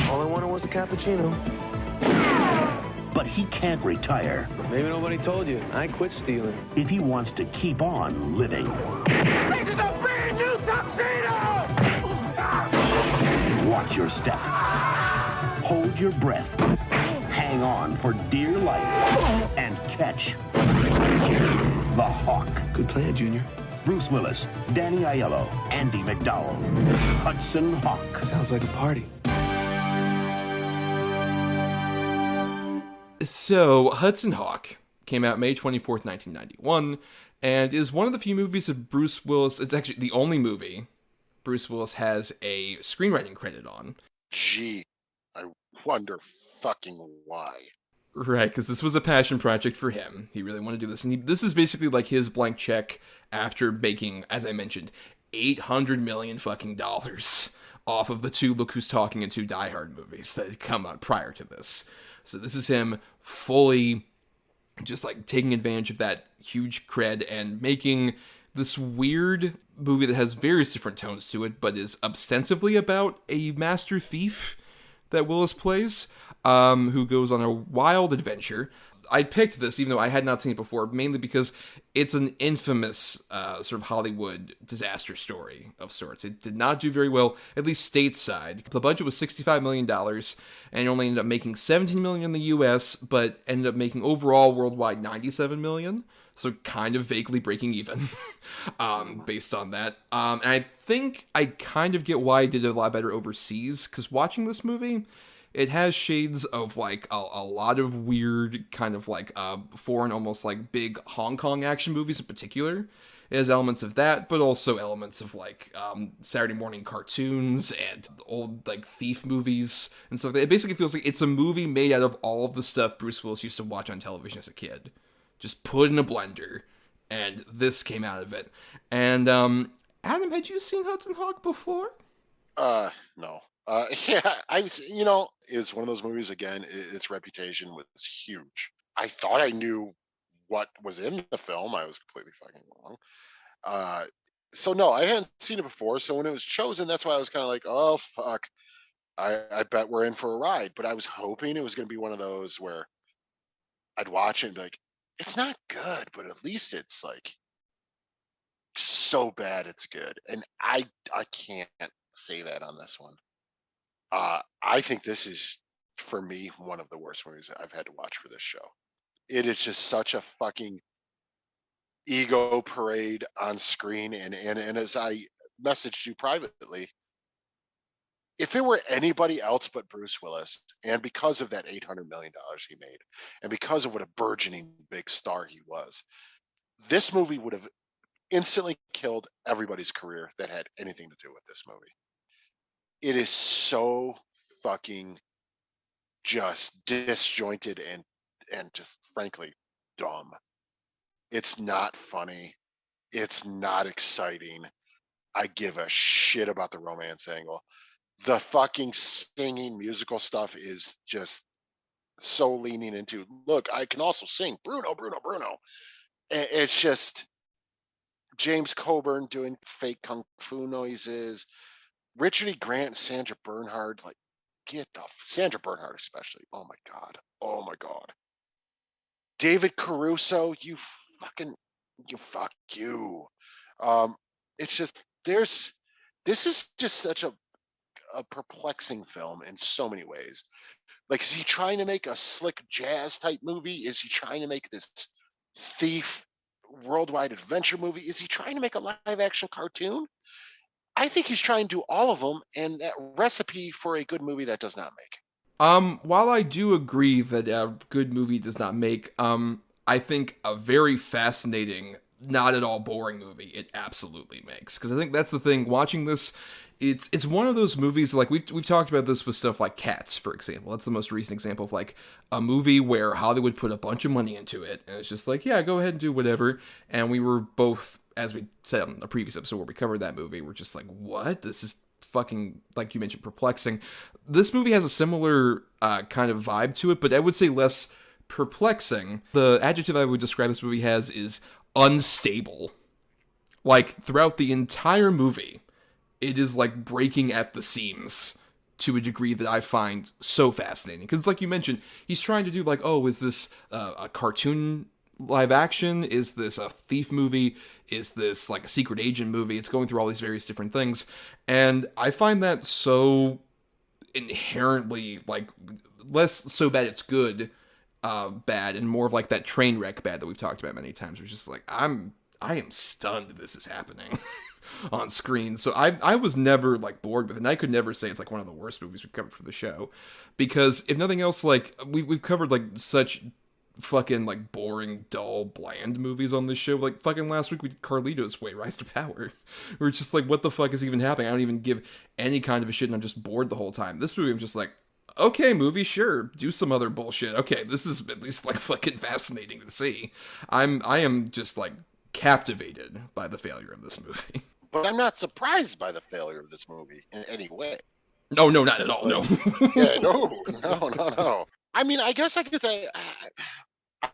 All I wanted was a cat. cappuccino. But he can't retire Maybe nobody told you. I quit stealing. if he wants to keep on living. This is a brand new tuxedo! Watch your step. Hold your breath. Hang on for dear life. And catch the Hawk. Good plan, Junior. Bruce Willis, Danny Aiello, Andy McDowell. Hudson Hawk. Sounds like a party. So, Hudson Hawk came out May 24th, 1991, and is one of the few movies of Bruce Willis. It's actually the only movie Bruce Willis has a screenwriting credit on. Gee, I wonder fucking why. Right, because this was a passion project for him. He really wanted to do this. And this is basically like his blank check after making, as I mentioned, $800 million fucking dollars off of the two Look Who's Talking and two Die Hard movies that had come out prior to this. So this is him fully just like taking advantage of that huge cred and making this weird movie that has various different tones to it, but is ostensibly about a master thief that Willis plays, who goes on a wild adventure. I picked this, even though I had not seen it before, mainly because it's an infamous sort of Hollywood disaster story of sorts. It did not do very well, at least stateside. The budget was $65 million, and it only ended up making $17 million in the US, but ended up making overall worldwide $97 million. So kind of vaguely breaking even based on that. And I think I kind of get why I did a lot better overseas, because watching this movie, it has shades of like a lot of weird kind of like foreign, almost like big Hong Kong action movies in particular. It has elements of that, but also elements of like Saturday morning cartoons and old like thief movies and stuff. It basically feels like it's a movie made out of all of the stuff Bruce Willis used to watch on television as a kid. Just put in a blender, and this came out of it. And Adam, had you seen Hudson Hawk before? No. Yeah, it was one of those movies, again, its reputation was huge. I thought I knew what was in the film. I was completely fucking wrong. So no, I hadn't seen it before. So when it was chosen, that's why I was kind of like, oh, fuck. I bet we're in for a ride. But I was hoping it was going to be one of those where I'd watch it and be like, it's not good, but at least it's like so bad it's good. And I can't say that on this one. I think this is, for me, one of the worst movies I've had to watch for this show. It is just such a fucking ego parade on screen. And as I messaged you privately, if it were anybody else but Bruce Willis, and because of that $800 million he made, and because of what a burgeoning big star he was, this movie would have instantly killed everybody's career that had anything to do with this movie. It is so fucking just disjointed and just frankly dumb. It's not funny. It's not exciting. I give a shit about the romance angle. The fucking singing musical stuff is just so leaning into, look, I can also sing. Bruno, Bruno, Bruno. It's just James Coburn doing fake kung fu noises. Richard E. Grant and Sandra Bernhard, like, Sandra Bernhard especially. Oh my God. Oh my God. David Caruso, fuck you. It's just, this is just such a perplexing film in so many ways. Like, is he trying to make a slick jazz type movie? Is he trying to make this thief worldwide adventure movie? Is he trying to make a live action cartoon? I think he's trying to do all of them, and that recipe for a good movie that does not make. While I do agree that a good movie does not make, I think a very fascinating, not at all boring movie it absolutely makes. Because I think that's the thing, watching this, it's one of those movies, like we've talked about this with stuff like Cats, for example. That's the most recent example of like a movie where Hollywood put a bunch of money into it, and it's just like, yeah, go ahead and do whatever. And we were both, as we said on a previous episode where we covered that movie, we're just like, what? This is fucking, like you mentioned, perplexing. This movie has a similar kind of vibe to it, but I would say less perplexing. The adjective I would describe this movie as is unstable. Like, throughout the entire movie, it is like breaking at the seams to a degree that I find so fascinating. Because it's like you mentioned, he's trying to do like, oh, is this a cartoon live action? Is this a thief movie? Is this like a secret agent movie? It's going through all these various different things. And I find that so inherently like less so bad it's good bad, and more of like that train wreck bad that we've talked about many times. We're just like, I am stunned this is happening on screen. So I was never like bored with it, and I could never say it's like one of the worst movies we've covered for the show, because if nothing else, like we've covered like such fucking like boring, dull, bland movies on this show. Like fucking last week we did Carlito's Way, Rise to Power. We're just like, what the fuck is even happening? I don't even give any kind of a shit, and I'm just bored the whole time. This movie, I'm just like, okay, movie, sure, do some other bullshit. Okay, this is at least like fucking fascinating to see. I am just like captivated by the failure of this movie. But I'm not surprised by the failure of this movie in any way. No, not at all. No. Yeah, no. I mean, I guess I could say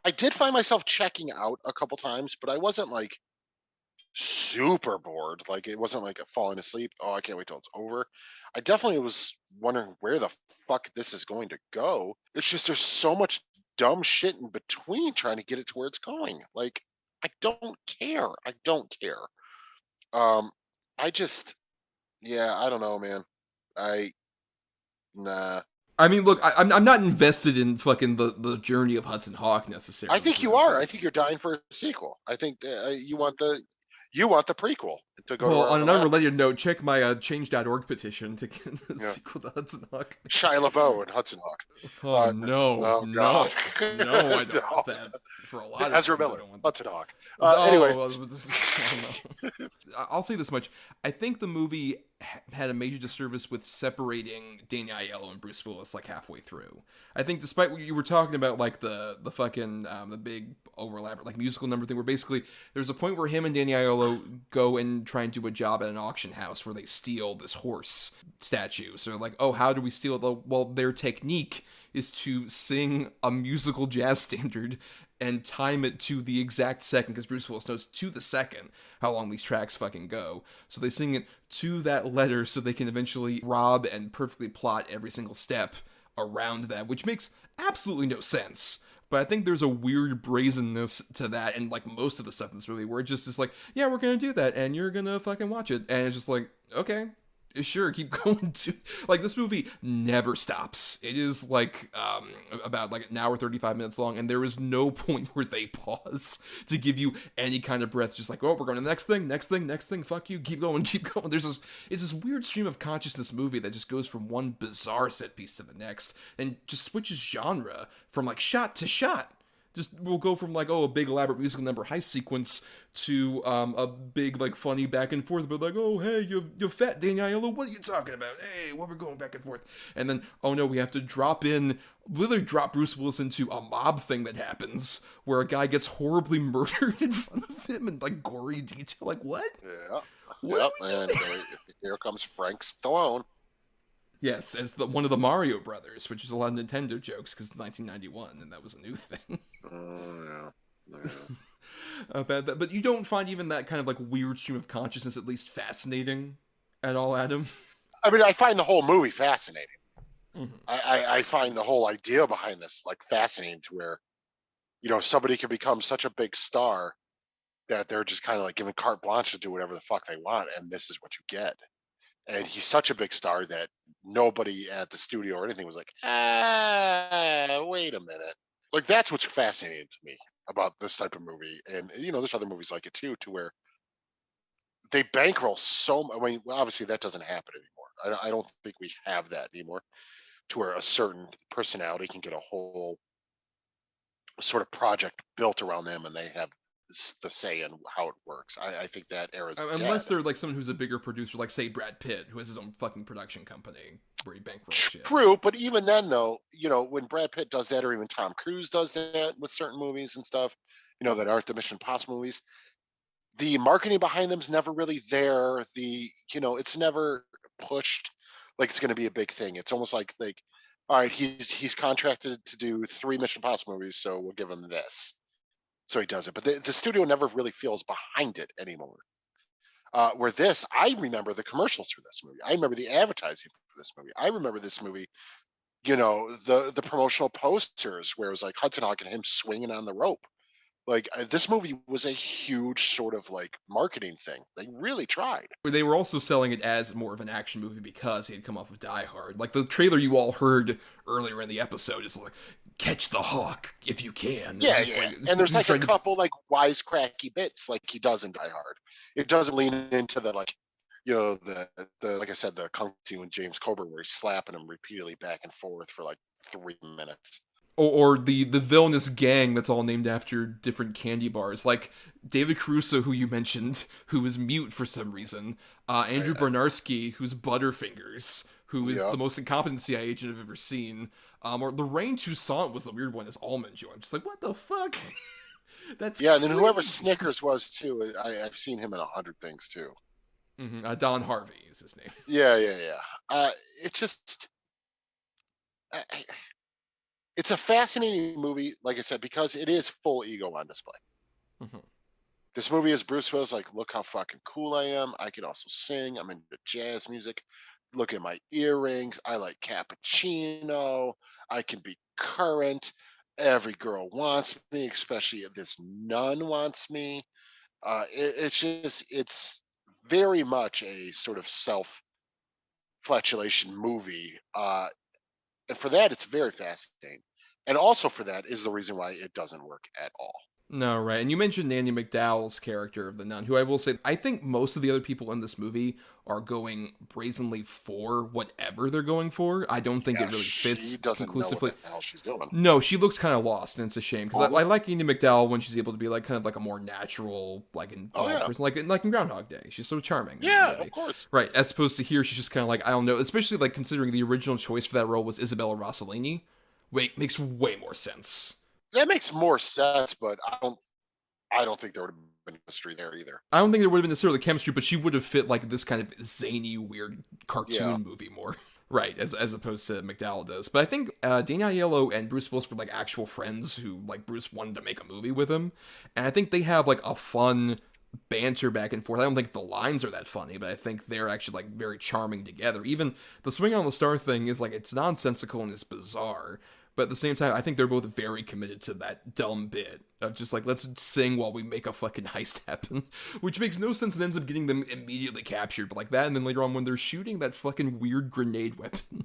I did find myself checking out a couple times, but I wasn't like super bored. Like it wasn't like falling asleep. Oh, I can't wait till it's over. I definitely was wondering where the fuck this is going to go. It's just there's so much dumb shit in between trying to get it to where it's going. Like I don't care. I just, yeah, I don't know, man. Nah. I mean, look, I'm not invested in fucking the journey of Hudson Hawk necessarily. I think you are. I think you're dying for a sequel. I think you want the prequel to go. Well, on an unrelated note, check my change.org petition to get the sequel to Hudson Hawk. Shia LaBeouf and Hudson Hawk. Oh no, oh, no, I don't want that for a lot of Ezra Miller, Hudson Hawk. Anyways, well, I'll say this much: I think the movie had a major disservice with separating Danny Aiello and Bruce Willis like halfway through. I think, despite what you were talking about, like the fucking the big overlap, like musical number thing, where basically there's a point where him and Danny Aiello go and try and do a job at an auction house where they steal this horse statue. So like, oh, how do we steal it? Well, their technique is to sing a musical jazz standard and time it to the exact second, because Bruce Willis knows to the second how long these tracks fucking go. So they sing it to that letter so they can eventually rob and perfectly plot every single step around that, which makes absolutely no sense. But I think there's a weird brazenness to that, and like most of the stuff in this movie, where it just is like, yeah, we're gonna do that, and you're gonna fucking watch it, and it's just like, okay, sure, keep going. To like, this movie never stops. It is like about like an hour 35 minutes long, and there is no point where they pause to give you any kind of breath. Just like, oh, we're going to the next thing, fuck you, keep going. It's this weird stream of consciousness movie that just goes from one bizarre set piece to the next and just switches genre from like shot to shot. Just we'll go from like, oh, a big elaborate musical number heist sequence to a big like funny back and forth, but like, oh, hey, you're fat Danny Aiello, what are you talking about? Hey, what we're going back and forth, and then oh no, we have to literally drop Bruce Willis into a mob thing that happens where a guy gets horribly murdered in front of him in like gory detail. Like what? Yeah. What and here comes Frank Stallone. Yes, as one of the Mario brothers, which is a lot of Nintendo jokes because it's 1991 and that was a new thing. Yeah. But you don't find even that kind of like weird stream of consciousness at least fascinating at all, Adam? I mean, I find the whole movie fascinating. Mm-hmm. I find the whole idea behind this like fascinating, to where, you know, somebody can become such a big star that they're just kind of like given carte blanche to do whatever the fuck they want, and this is what you get. And he's such a big star that nobody at the studio or anything was like, wait a minute. Like, that's what's fascinating to me about this type of movie. And, you know, there's other movies like it too, to where they bankroll so much. I mean, obviously that doesn't happen anymore. I don't think we have that anymore, to where a certain personality can get a whole sort of project built around them and they have the say in how it works. I think that era's unless dead. they're like someone who's a bigger producer, like say Brad Pitt, who has his own fucking production company where he bankrolls shit. True, but even then, though, you know, when Brad Pitt does that, or even Tom Cruise does that with certain movies and stuff, you know, that aren't the Mission Impossible movies, the marketing behind them's never really there. You know, it's never pushed like it's going to be a big thing. It's almost like, all right, he's contracted to do 3 Mission Impossible movies, so we'll give him this. So he does it, but the studio never really feels behind it anymore. Where this, I remember the commercials for this movie. I remember the advertising for this movie. I remember this movie, the promotional posters where it was like Hudson Hawk and him swinging on the rope. Like this movie was a huge sort of like marketing thing. They really tried. They were also selling it as more of an action movie because he had come off of Die Hard. Like the trailer you all heard earlier in the episode is like, catch the hawk if you can. Yeah, It's just yeah. like- And there's he's like a trying to- couple like wisecracky bits like he does in Die Hard. It doesn't lean into the like, the like I said, the kung fu with James Coburn where he's slapping him repeatedly back and forth for like 3 minutes. or the villainous gang that's all named after different candy bars, like David Caruso, who you mentioned, who is mute for some reason, Andrew Bernarski, who's Butterfingers, who is the most incompetent CIA agent I've ever seen, or Lorraine Toussaint was the weird one as Almond Joy. I'm just like, what the fuck? That's Yeah, and then whoever crazy. Snickers was too. I've seen him in 100 things too. Don Harvey is his name. Yeah. It just, it's a fascinating movie, like I said, because it is full ego on display. This movie is Bruce Willis like, look how fucking cool I am. I can also sing. I'm into jazz music. Look at my earrings. I like cappuccino. I can be current. Every girl wants me, especially this nun wants me. It's very much a sort of self-flatulation movie. And for that, it's very fascinating. And also for that is the reason why it doesn't work at all. No, right. And you mentioned Nanny McDowell's character of the nun, who I will say, I think most of the other people in this movie are going brazenly for whatever they're going for. I don't think it really fits She doesn't conclusively. know what the hell she's doing. No, she looks kind of lost, and it's a shame because I like Nanny McDowell when she's able to be like kind of like a more natural, like involved person, like in Groundhog Day. She's so charming. Yeah, of course. Right, as opposed to here, she's just kind of like, I don't know, especially like considering the original choice for that role was Isabella Rossellini. Wait, makes way more sense. That makes more sense, but I don't think there would have been chemistry there either. I don't think there would have been necessarily chemistry, but she would have fit like this kind of zany, weird cartoon movie more. Right, as opposed to McDowell does. But I think Danny Aiello and Bruce Willis were like actual friends who like Bruce wanted to make a movie with him. And I think they have like a fun banter back and forth. I don't think the lines are that funny, but I think they're actually like very charming together. Even the swing on the star thing is like, it's nonsensical and it's bizarre. But at the same time, I think they're both very committed to that dumb bit of just like, let's sing while we make a fucking heist happen. Which makes no sense and ends up getting them immediately captured. But like that, and then later on when they're shooting that fucking weird grenade weapon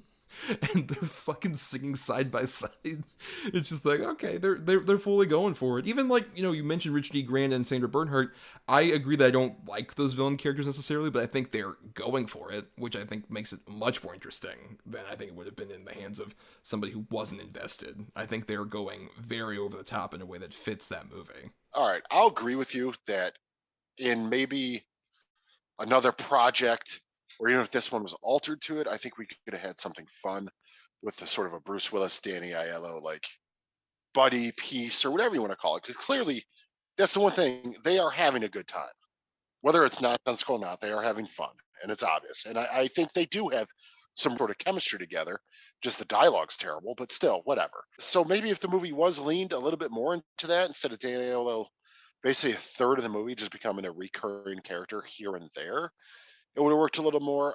and they're fucking singing side by side, it's just like, okay, they're fully going for it. Even like, you mentioned Richard E. Grant and Sandra Bernhardt. I agree that I don't like those villain characters necessarily, but I think they're going for it, which I think makes it much more interesting than I think it would have been in the hands of somebody who wasn't invested. I think they're going very over the top in a way that fits that movie. All right, I'll agree with you that in maybe another project, or even if this one was altered to it, I think we could have had something fun with the sort of a Bruce Willis, Danny Aiello, like buddy piece or whatever you want to call it. Because clearly, that's the one thing, they are having a good time. Whether it's nonsensical or not, they are having fun, and it's obvious. And I think they do have some sort of chemistry together. Just the dialogue's terrible, but still, whatever. So maybe if the movie was leaned a little bit more into that, instead of Danny Aiello, basically a third of the movie just becoming a recurring character here and there, it would have worked a little more.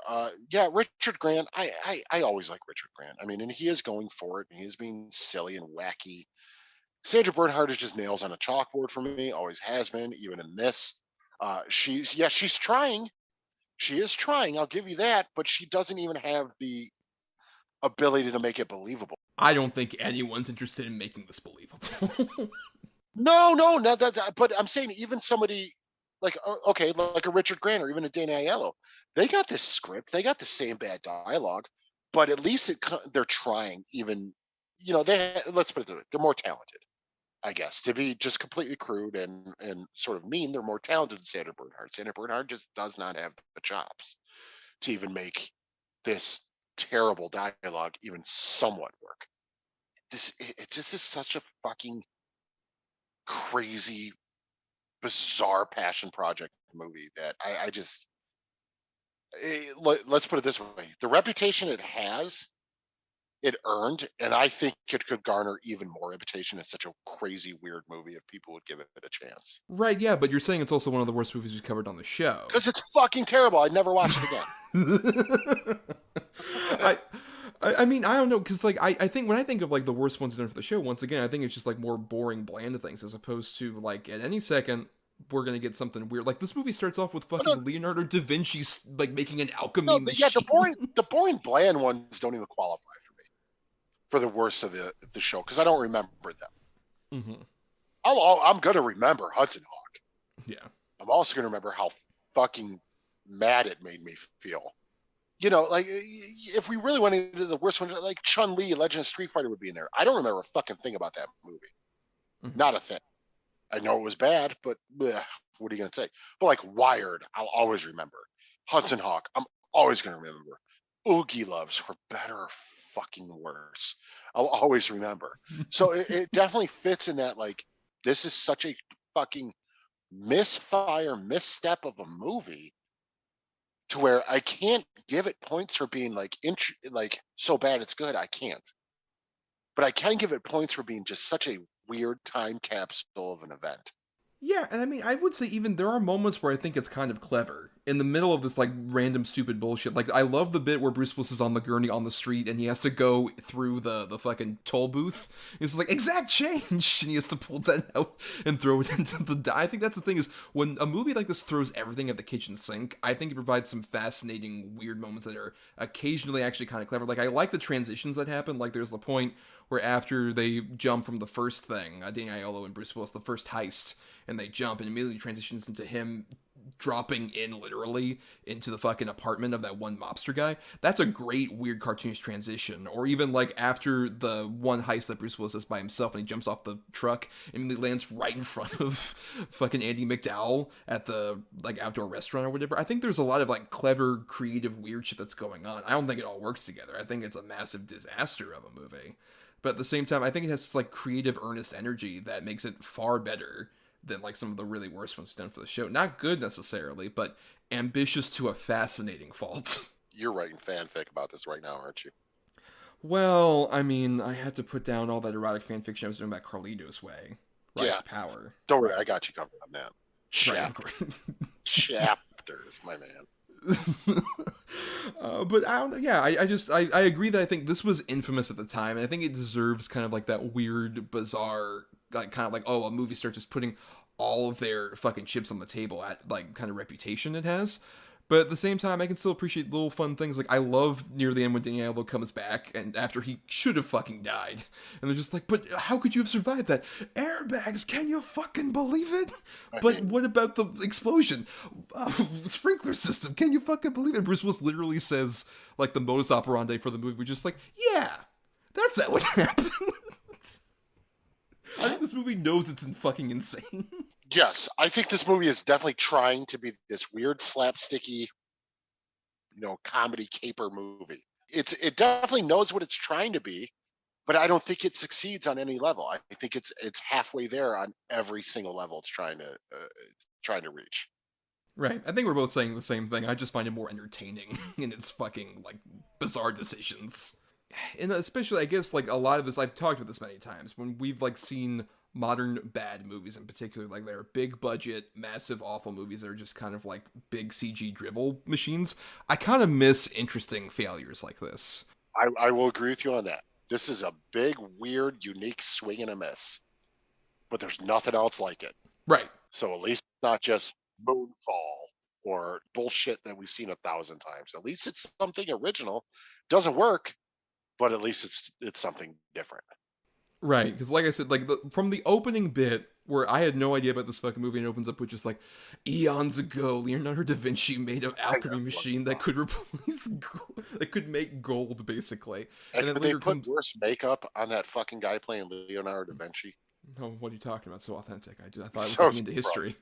Yeah, Richard Grant. I always like Richard Grant. I mean, and he is going for it, and he is being silly and wacky. Sandra Bernhardt is just nails on a chalkboard for me. Always has been, even in this. She's trying. She is trying. I'll give you that, but she doesn't even have the ability to make it believable. I don't think anyone's interested in making this believable. No, not that. But I'm saying even somebody like like a Richard Grant or even a Danny Aiello, they got this script, they got the same bad dialogue, but at least they're trying. Even let's put it this way, they're more talented, I guess. To be just completely crude and sort of mean, they're more talented than Sandra Bernhardt. Sandra Bernhardt just does not have the chops to even make this terrible dialogue even somewhat work. It just is such a fucking crazy, bizarre passion project movie that I just let's put it this way: the reputation it has it earned, and I think it could garner even more imitation. It's such a crazy, weird movie if people would give it a chance. Right, yeah, but you're saying it's also one of the worst movies we've covered on the show. Because it's fucking terrible. I'd never watch it again. I mean, I don't know, because, like, I think when I think of, like, the worst ones done for the show, once again, I think it's just, like, more boring, bland things, as opposed to, like, at any second, we're gonna get something weird. Like, this movie starts off with fucking Leonardo da Vinci, like, making an alchemy machine. Yeah, the boring, bland ones don't even qualify for me for the worst of the show, because I don't remember them. Mm-hmm. I'm gonna remember Hudson Hawk. Yeah. I'm also gonna remember how fucking mad it made me feel. You know, like, if we really went into the worst one, like Chun-Li, Legend of Street Fighter would be in there. I don't remember a fucking thing about that movie. Mm-hmm. Not a thing. I know it was bad, but what are you going to say? But like Wired, I'll always remember. Hudson Hawk, I'm always going to remember. Oogie Loves, for better or fucking worse, I'll always remember. So it definitely fits in that, like, this is such a fucking misstep of a movie, to where I can't give it points for being like so bad it's good. I can't. But I can give it points for being just such a weird time capsule of an event. Yeah, and I mean, I would say even there are moments where I think it's kind of clever. In the middle of this, like, random stupid bullshit. Like, I love the bit where Bruce Willis is on the gurney on the street and he has to go through the fucking toll booth. He's like, exact change! And he has to pull that out and throw it into the... I think that's the thing, is when a movie like this throws everything at the kitchen sink, I think it provides some fascinating, weird moments that are occasionally actually kind of clever. Like, I like the transitions that happen. Like, there's the point where after they jump from the first thing, Danny Aiello and Bruce Willis, the first heist, and they jump and immediately transitions into him dropping in literally into the fucking apartment of that one mobster guy. That's a great, weird, cartoonish transition. Or even like after the one heist that Bruce Willis does by himself and he jumps off the truck and he lands right in front of fucking Andy McDowell at the like outdoor restaurant or whatever. I think there's a lot of like clever, creative, weird shit that's going on. I don't think it all works together. I think it's a massive disaster of a movie. But at the same time, I think it has this like creative, earnest energy that makes it far better than like some of the really worst ones done for the show. Not good necessarily, but ambitious to a fascinating fault. You're writing fanfic about this right now, aren't you? Well, I mean, I had to put down all that erotic fanfiction I was doing about Carlito's Way. Rise to Power. Don't worry, I got you covered on that. Chapters, my man. But I don't know. Yeah, I agree that I think this was infamous at the time, and I think it deserves kind of like that weird, bizarre, like kind of like, oh, a movie star just putting all of their fucking chips on the table at like kind of reputation it has. But at the same time, I can still appreciate little fun things. Like, I love near the end when Danny Aiello comes back, and after he should have fucking died. And they're just like, but how could you have survived that? Airbags, can you fucking believe it? But what about the explosion? Sprinkler system, can you fucking believe it? Bruce Willis literally says, like, the modus operandi for the movie. We're just like, yeah, that's how it happened. I think this movie knows it's fucking insane. Yes, I think this movie is definitely trying to be this weird slapsticky, comedy caper movie. It definitely knows what it's trying to be, but I don't think it succeeds on any level. I think it's halfway there on every single level it's trying to reach. Right. I think we're both saying the same thing. I just find it more entertaining in its fucking like bizarre decisions. And especially, I guess, like a lot of this, I've talked about this many times, when we've like seen modern bad movies in particular, like they're big budget, massive, awful movies that are just kind of like big CG drivel machines. I kind of miss interesting failures like this. I will agree with you on that. This is a big, weird, unique swing and a miss, but there's nothing else like it. Right. So at least it's not just Moonfall or bullshit that we've seen 1,000 times. At least it's something original. Doesn't work, but at least it's something different. Right, because like I said, like from the opening bit where I had no idea about this fucking movie, and it opens up with just like, eons ago, Leonardo da Vinci made an alchemy machine that could replace gold, that could make gold, basically. And then they put worse makeup on that fucking guy playing Leonardo da Vinci. Oh, what are you talking about? So authentic. I thought it was looking into history.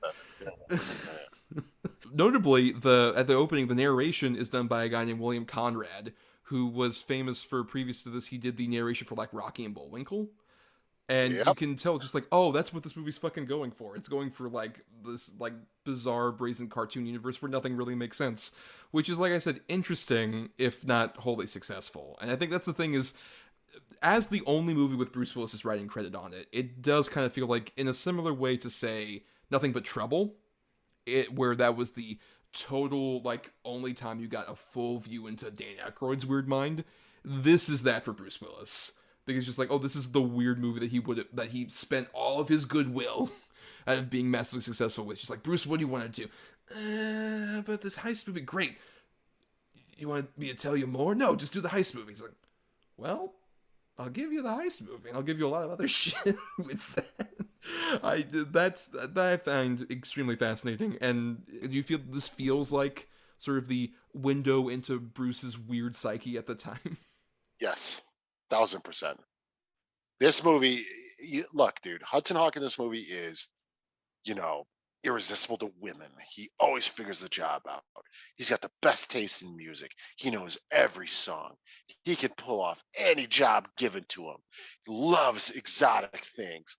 Notably, at the opening, the narration is done by a guy named William Conrad, who was famous for, previous to this, he did the narration for like Rocky and Bullwinkle. And you can tell just like, oh, that's what this movie's fucking going for. It's going for like this like bizarre, brazen cartoon universe where nothing really makes sense. Which is, like I said, interesting, if not wholly successful. And I think that's the thing is, as the only movie with Bruce Willis's writing credit on it, it does kind of feel like, in a similar way to, say, Nothing But Trouble, where that was the total, like, only time you got a full view into Dan Aykroyd's weird mind. This is that for Bruce Willis. Because it's just like, oh, this is the weird movie that he spent all of his goodwill out of being massively successful with. Just like, Bruce, what do you want to do? But this heist movie, great. You want me to tell you more? No, just do the heist movie. He's like, well, I'll give you the heist movie, and I'll give you a lot of other shit with that. That I find extremely fascinating. And do you feel this feels like sort of the window into Bruce's weird psyche at the time? Yes, 1000%. This movie, look, dude, Hudson Hawk in this movie is, irresistible to women. He always figures the job out. He's got the best taste in music. He knows every song. He can pull off any job given to him. He loves exotic things.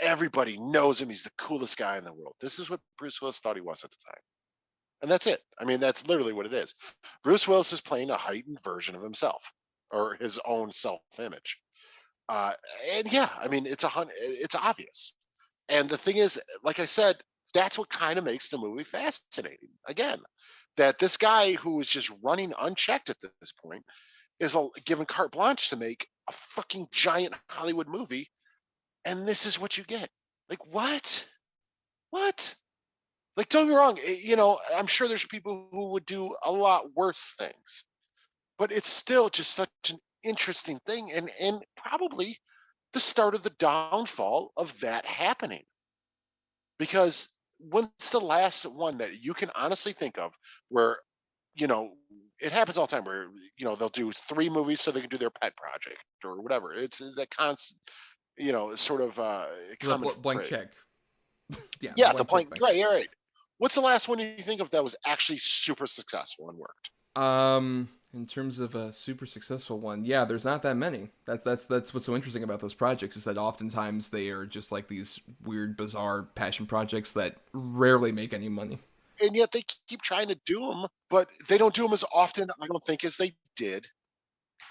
Everybody knows him. He's the coolest guy in the world. This is what Bruce Willis thought he was at the time. And that's it. I mean, that's literally what it is. Bruce Willis is playing a heightened version of himself, or his own self-image. And yeah, I mean, it's obvious. And the thing is, like I said, that's what kind of makes the movie fascinating. Again, that this guy who is just running unchecked at this point is given carte blanche to make a fucking giant Hollywood movie. And this is what you get. Like, what? What? Like, don't get me wrong. I'm sure there's people who would do a lot worse things. But it's still just such an interesting thing. And probably the start of the downfall of that happening. Because when's the last one that you can honestly think of where, it happens all the time where, they'll do 3 movies so they can do their pet project or whatever. It's that constant, sort of common blank check. Yeah, the blank. Right. What's the last one you think of that was actually super successful and worked? In terms of a super successful one, yeah, there's not that many. That's what's so interesting about those projects, is that oftentimes they are just like these weird, bizarre passion projects that rarely make any money. And yet they keep trying to do them, but they don't do them as often, I don't think, as they did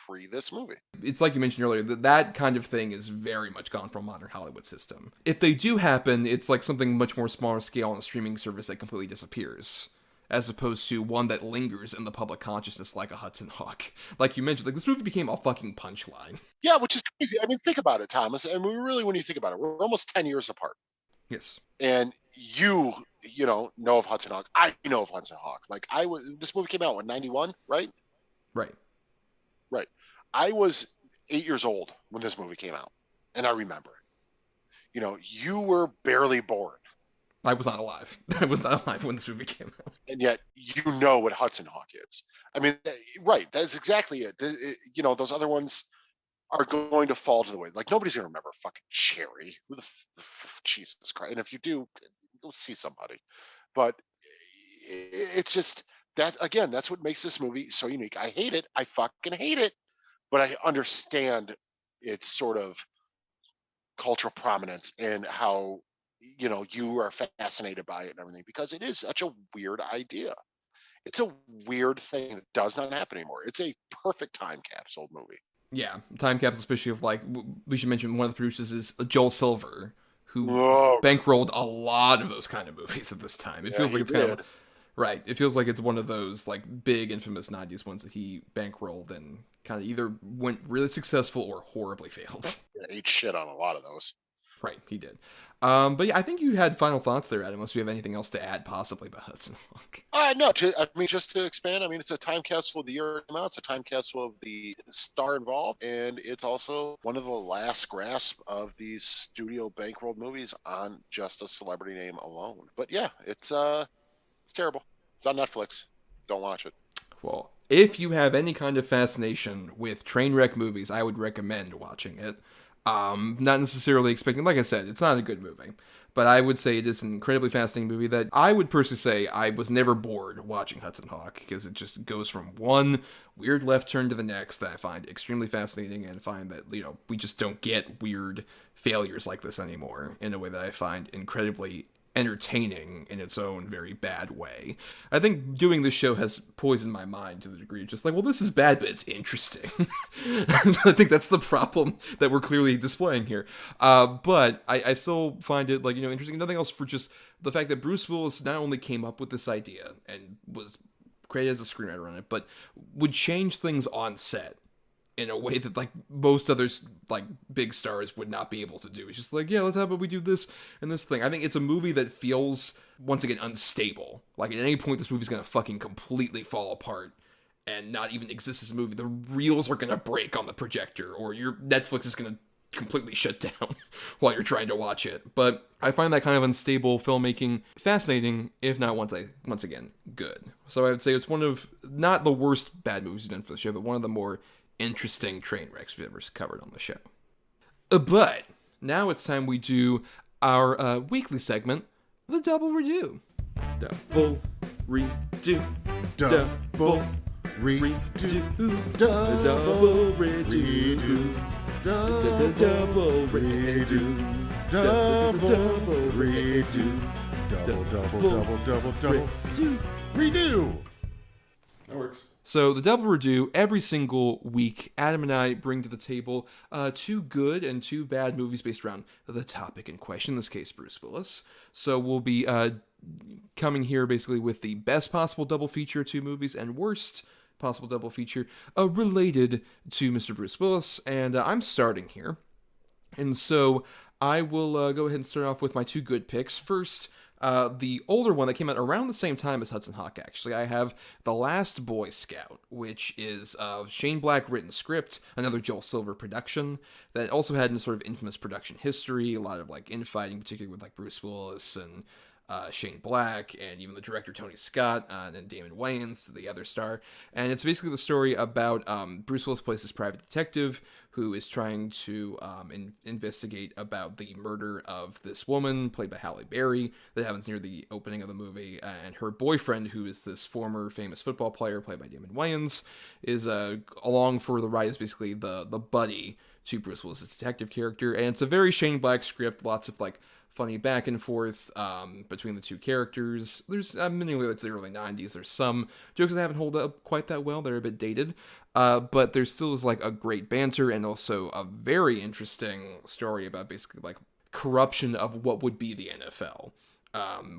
pre this movie. It's like you mentioned earlier, that kind of thing is very much gone from modern Hollywood system. If they do happen, it's like something much more smaller scale on a streaming service that completely disappears, as opposed to one that lingers in the public consciousness like a Hudson Hawk. Like you mentioned, like this movie became a fucking punchline. Yeah, which is crazy. I mean, think about it, Thomas. I mean, really, when you think about it, we're almost 10 years apart. Yes. And you know of Hudson Hawk. I know of Hudson Hawk. Like, this movie came out in 91, right? Right. I was 8 years old when this movie came out. And I remember, you were barely born. I was not alive. I was not alive when this movie came out. And yet, you know what Hudson Hawk is. I mean, right. That's exactly it. Those other ones are going to fall to the way. Like, nobody's going to remember fucking Cherry. Who the Jesus Christ. And if you do, go see somebody. But it's just that, again, that's what makes this movie so unique. I hate it. I fucking hate it. But I understand its sort of cultural prominence and how, you are fascinated by it and everything, because it is such a weird idea. It's a weird thing that does not happen anymore. It's a perfect time capsule movie. Yeah, time capsule, especially of, like, we should mention one of the producers is Joel Silver, who bankrolled a lot of those kind of movies at this time. It feels like it's kind of, right, it feels like it's one of those, like, big infamous 90s ones that he bankrolled and kind of either went really successful or horribly failed. Yeah, ate shit on a lot of those. Right, he did. But yeah, I think you had final thoughts there, Adam, unless you have anything else to add possibly about Hudson Hawk. No, just to expand, it's a time capsule of the year it came out. It's a time capsule of the star involved, and it's also one of the last grasp of these studio bankrolled movies on just a celebrity name alone. But yeah, it's terrible. It's on Netflix. Don't watch it. Well, if you have any kind of fascination with train wreck movies, I would recommend watching it. Not necessarily expecting, like I said, it's not a good movie, but I would say it is an incredibly fascinating movie that I would personally say I was never bored watching Hudson Hawk, because it just goes from one weird left turn to the next that I find extremely fascinating, and find that, we just don't get weird failures like this anymore in a way that I find incredibly entertaining in its own very bad way. I think doing this show has poisoned my mind to the degree of just like, well, this is bad, but it's interesting. I think that's the problem that we're clearly displaying here. But I still find it, like, interesting. Nothing else for just the fact that Bruce Willis not only came up with this idea and was credited as a screenwriter on it, but would change things on set in a way that, like, most others, like, big stars would not be able to do. It's just like, yeah, let's have we do this and this thing. I think it's a movie that feels, once again, unstable. Like, at any point, this movie's gonna fucking completely fall apart and not even exist as a movie. The reels are gonna break on the projector, or your Netflix is gonna completely shut down while you're trying to watch it. But I find that kind of unstable filmmaking fascinating, if not once again, good. So I would say it's one of, not the worst bad movies we've done for the show, but one of the more interesting train wrecks we've ever covered on the show. But now it's time we do our weekly segment, the Double Redo. Double Redo. Double Redo. Double Redo. Double Redo. Double Redo. Double Redo. That works. So the Double Redo, every single week, Adam and I bring to the table 2 good and 2 bad movies based around the topic in question, in this case, Bruce Willis. So we'll be coming here basically with the best possible double feature 2 movies and worst possible double feature related to Mr. Bruce Willis. And I'm starting here. And so I will go ahead and start off with my 2 good picks. First, the older one that came out around the same time as Hudson Hawk, actually. I have The Last Boy Scout, which is a Shane Black written script, another Joel Silver production, that also had a sort of infamous production history, a lot of, like, infighting, particularly with, like, Bruce Willis and Shane Black, and even the director Tony Scott, and Damon Wayans, the other star. And it's basically the story about Bruce Willis plays this private detective who is trying to investigate about the murder of this woman, played by Halle Berry, that happens near the opening of the movie, and her boyfriend, who is this former famous football player, played by Damon Wayans, is along for the ride, is basically the buddy to Bruce Willis' detective character. And it's a very Shane Black script, lots of, like, funny back and forth between the 2 characters. There's many it's the early 90s. There's some jokes that haven't held up quite that well. They're a bit dated. But there still is, like, a great banter and also a very interesting story about basically, like, corruption of what would be the NFL.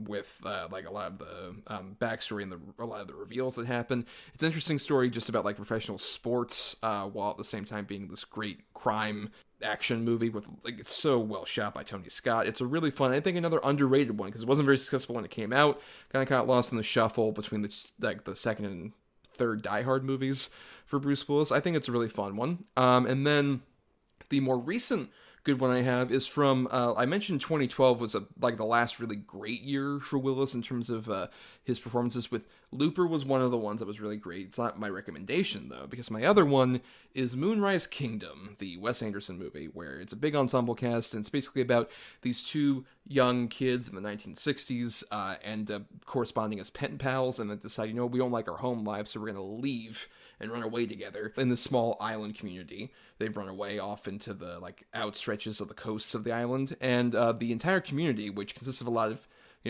With like a lot of the backstory and a lot of the reveals that happen. It's an interesting story just about, like, professional sports, while at the same time being this great crime action movie with, like, it's so well shot by Tony Scott. It's a really fun, I think, another underrated one because it wasn't very successful when it came out. Kind of got lost in the shuffle between the second and third Die Hard movies for Bruce Willis. I think it's a really fun one. And then the more recent good one I have is from, I mentioned 2012 was like the last really great year for Willis in terms of his performances. With Looper was one of the ones that was really great. It's not my recommendation, though, because my other one is Moonrise Kingdom, the Wes Anderson movie, where it's a big ensemble cast, and it's basically about these 2 young kids in the 1960s and corresponding as pen pals, and then decide, we don't like our home life, so we're going to leave and run away together in this small island community. They've run away off into the, like, outstretches of the coasts of the island, and the entire community, which consists of a lot of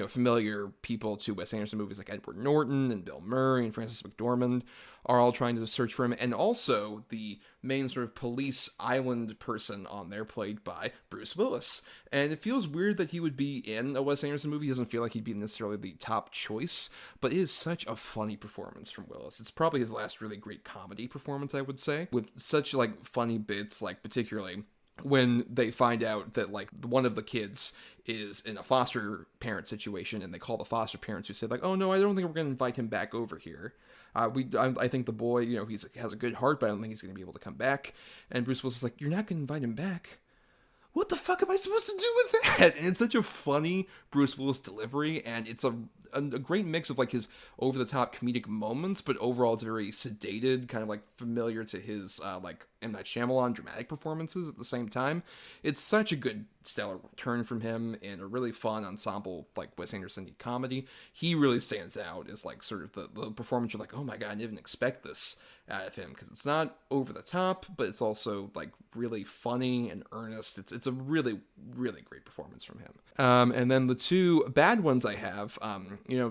familiar people to Wes Anderson movies like Edward Norton and Bill Murray and Frances McDormand, are all trying to search for him. And also the main sort of police island person on there, played by Bruce Willis. And it feels weird that he would be in a Wes Anderson movie. He doesn't feel like he'd be necessarily the top choice, but it is such a funny performance from Willis. It's probably his last really great comedy performance, I would say, with such, like, funny bits, like particularly when they find out that, like, one of the kids is in a foster parent situation, and they call the foster parents, who say, like, oh no, I don't think we're going to invite him back over here. I think the boy, he has a good heart, but I don't think he's going to be able to come back. And Bruce Willis is like, you're not going to invite him back? What the fuck am I supposed to do with that? And it's such a funny Bruce Willis delivery, and it's a great mix of, like, his over-the-top comedic moments, but overall it's very sedated, kind of, like, familiar to his, like, M. Night Shyamalan dramatic performances at the same time. It's such a good stellar return from him in a really fun ensemble, like Wes Anderson comedy. He really stands out as like sort of the performance. You're like, oh my god, I didn't expect this out of him, because it's not over the top, but it's also like really funny and earnest. It's a really, really great performance from him. And then the two bad ones I have,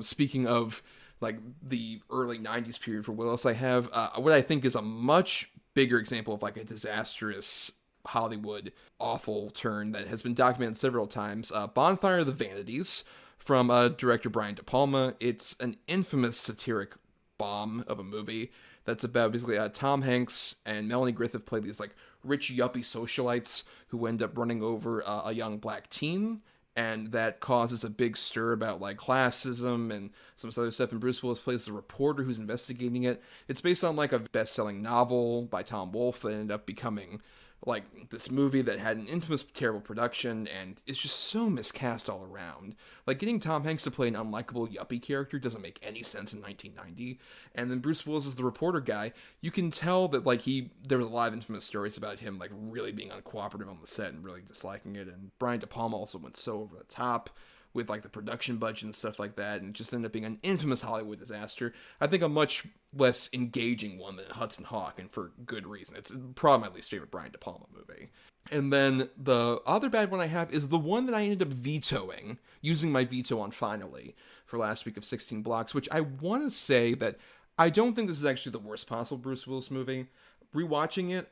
speaking of like the early 90s period for Willis, I have what I think is a much bigger example of like a disastrous Hollywood awful turn that has been documented several times. Bonfire of the Vanities from director Brian De Palma. It's an infamous satiric bomb of a movie that's about basically Tom Hanks and Melanie Griffith play these like rich yuppie socialites who end up running over a young black teen, and that causes a big stir about like classism and some other stuff. And Bruce Willis plays the reporter who's investigating it. It's based on like a best-selling novel by Tom Wolfe that ended up becoming like this movie that had an infamous terrible production, and it's just so miscast all around. Like, getting Tom Hanks to play an unlikable yuppie character doesn't make any sense in 1990. And then Bruce Willis is the reporter guy. You can tell that like there was a lot of infamous stories about him like really being uncooperative on the set and really disliking it. And Brian De Palma also went so over the top with like the production budget and stuff like that, and it just ended up being an infamous Hollywood disaster. I think a much less engaging one than Hudson Hawk, and for good reason. It's probably my least favorite Brian De Palma movie. And then the other bad one I have is the one that I ended up vetoing, using my veto on finally, for last week of 16 Blocks, which I want to say that I don't think this is actually the worst possible Bruce Willis movie. Rewatching it,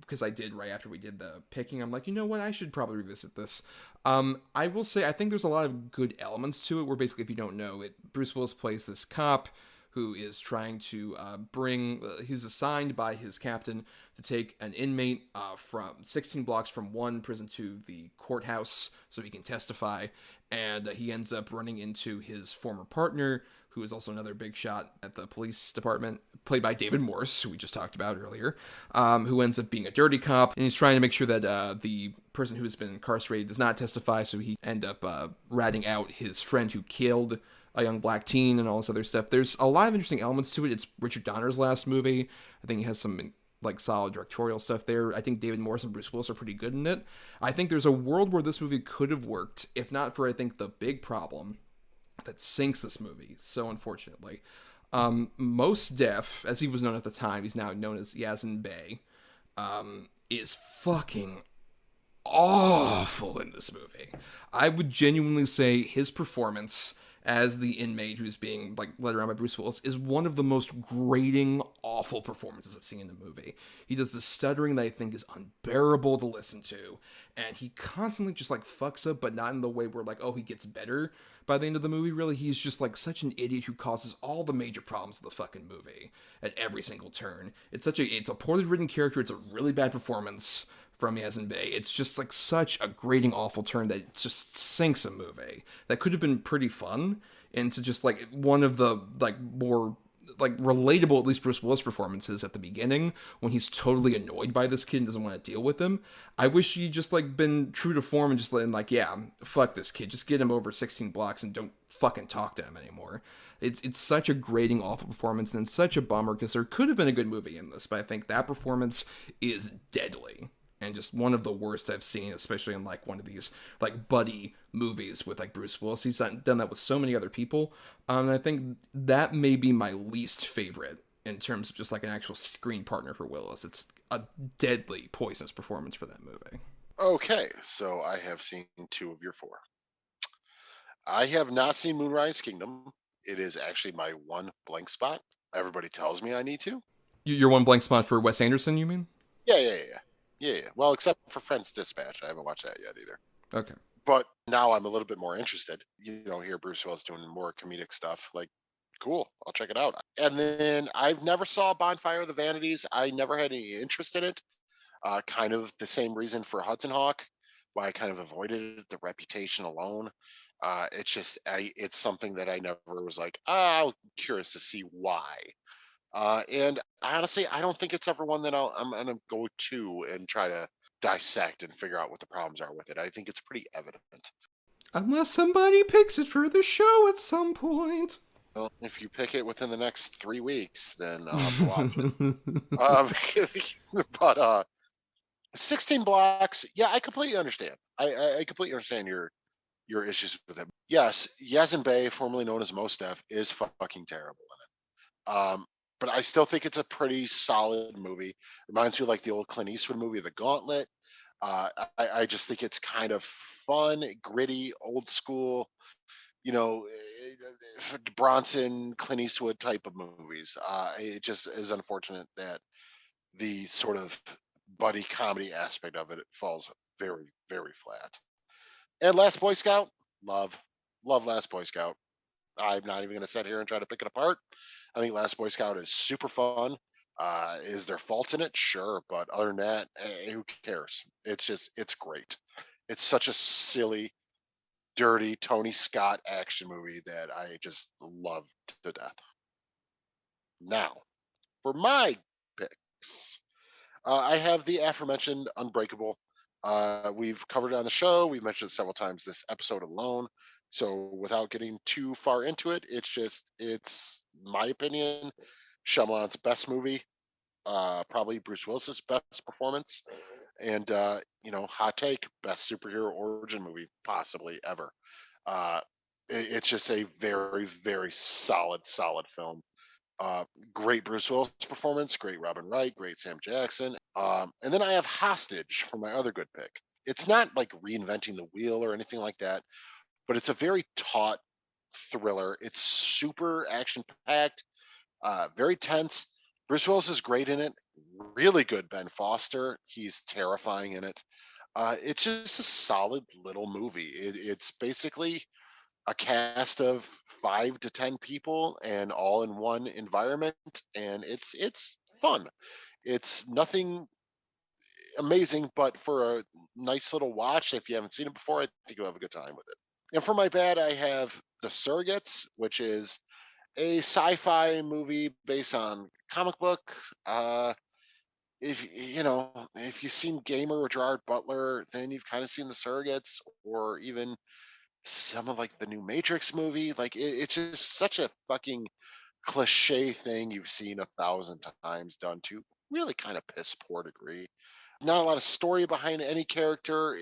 because I did right after we did the picking, I'm like, you know what, I should probably revisit this. I will say, I think there's a lot of good elements to it, where basically, if you don't know it, Bruce Willis plays this cop who is trying to he's assigned by his captain to take an inmate from 16 blocks from one prison to the courthouse so he can testify, and he ends up running into his former partner, who is also another big shot at the police department, played by David Morse, who we just talked about earlier, who ends up being a dirty cop, and he's trying to make sure that the person who has been incarcerated does not testify, so he end up ratting out his friend who killed a young black teen and all this other stuff. There's a lot of interesting elements to it. It's Richard Donner's last movie. I think he has some like solid directorial stuff there. I think David Morse and Bruce Willis are pretty good in it. I think there's a world where this movie could have worked, if not for, I think, the big problem that sinks this movie, so unfortunately. Mos Def, as he was known at the time, he's now known as Yazin Bey, is fucking awful in this movie. I would genuinely say his performance as the inmate who's being like led around by Bruce Willis is one of the most grating, awful performances I've seen in a movie. He does this stuttering that I think is unbearable to listen to, and he constantly just like fucks up, but not in the way where like, oh, he gets better by the end of the movie. Really, he's just like such an idiot who causes all the major problems of the fucking movie at every single turn. It's a poorly written character. It's a really bad performance from Yazin Bey. It's just like such a grating, awful turn that it just sinks a movie that could have been pretty fun into just like one of the like more like relatable, at least Bruce Willis performances at the beginning, when he's totally annoyed by this kid and doesn't want to deal with him. I wish he'd just like been true to form and just letting like, yeah, fuck this kid, just get him over 16 blocks and don't fucking talk to him anymore. It's such a grating, awful performance, and such a bummer, because there could have been a good movie in this, but I think that performance is deadly. And just one of the worst I've seen, especially in like one of these like buddy movies with like Bruce Willis. He's done that with so many other people. And I think that may be my least favorite in terms of just like an actual screen partner for Willis. It's a deadly, poisonous performance for that movie. Okay, so I have seen 2 of your 4. I have not seen Moonrise Kingdom. It is actually my one blank spot. Everybody tells me I need to. Your one blank spot for Wes Anderson, you mean? Yeah. Well, except for Friends Dispatch. I haven't watched that yet either. Okay. But now I'm a little bit more interested. You know, hear Bruce Willis doing more comedic stuff. Like, cool, I'll check it out. And then I've never saw Bonfire of the Vanities. I never had any interest in it. Kind of the same reason for Hudson Hawk, why I kind of avoided it, the reputation alone. It's something that I never was like, I'm curious to see why. And honestly, I don't think it's ever one that I'm going to go to and try to dissect and figure out what the problems are with it. I think it's pretty evident. Unless somebody picks it for the show at some point. Well, if you pick it within the next 3 weeks, then I'll have to watch it. But 16 blocks, yeah, I completely understand. I completely understand your issues with it. Yes, Yazin Bey, formerly known as Mostef, is fucking terrible in it. But I still think it's a pretty solid movie. Reminds me of like the old Clint Eastwood movie, The Gauntlet. I just think it's kind of fun, gritty, old school, you know, Bronson, Clint Eastwood type of movies. It just is unfortunate that the sort of buddy comedy aspect of it falls very, very flat. And Last Boy Scout, love Last Boy Scout. I'm not even going to sit here and try to pick it apart. I think Last Boy Scout is super fun. Is there faults in it? Sure, but other than that, who cares? It's great. It's such a silly, dirty Tony Scott action movie that I just love to death. Now, for my picks, I have the aforementioned Unbreakable. We've covered it on the show. We've mentioned it several times this episode alone. So without getting too far into it, it's my opinion, Shyamalan's best movie, probably Bruce Willis's best performance, and hot take, best superhero origin movie possibly ever. Uh, it's just a very, very solid film. Great Bruce Willis performance, great Robin Wright, great Sam Jackson. And then I have Hostage for my other good pick. It's not like reinventing the wheel or anything like that, but it's a very taut thriller. It's super action packed, very tense. Bruce Willis is great in it. Really good Ben Foster. He's terrifying in it. It's just a solid little movie. It's basically a cast of 5 to 10 people and all in one environment, and it's fun. It's nothing amazing, but for a nice little watch, if you haven't seen it before, I think you'll have a good time with it. And for my bad, I have The Surrogates, which is a sci-fi movie based on comic book. If you've seen Gamer or Gerard Butler, then you've kind of seen The Surrogates, or even some of like the new Matrix movie. Like it's just such a fucking cliche thing you've seen 1,000 times done to really kind of piss poor degree. Not a lot of story behind any character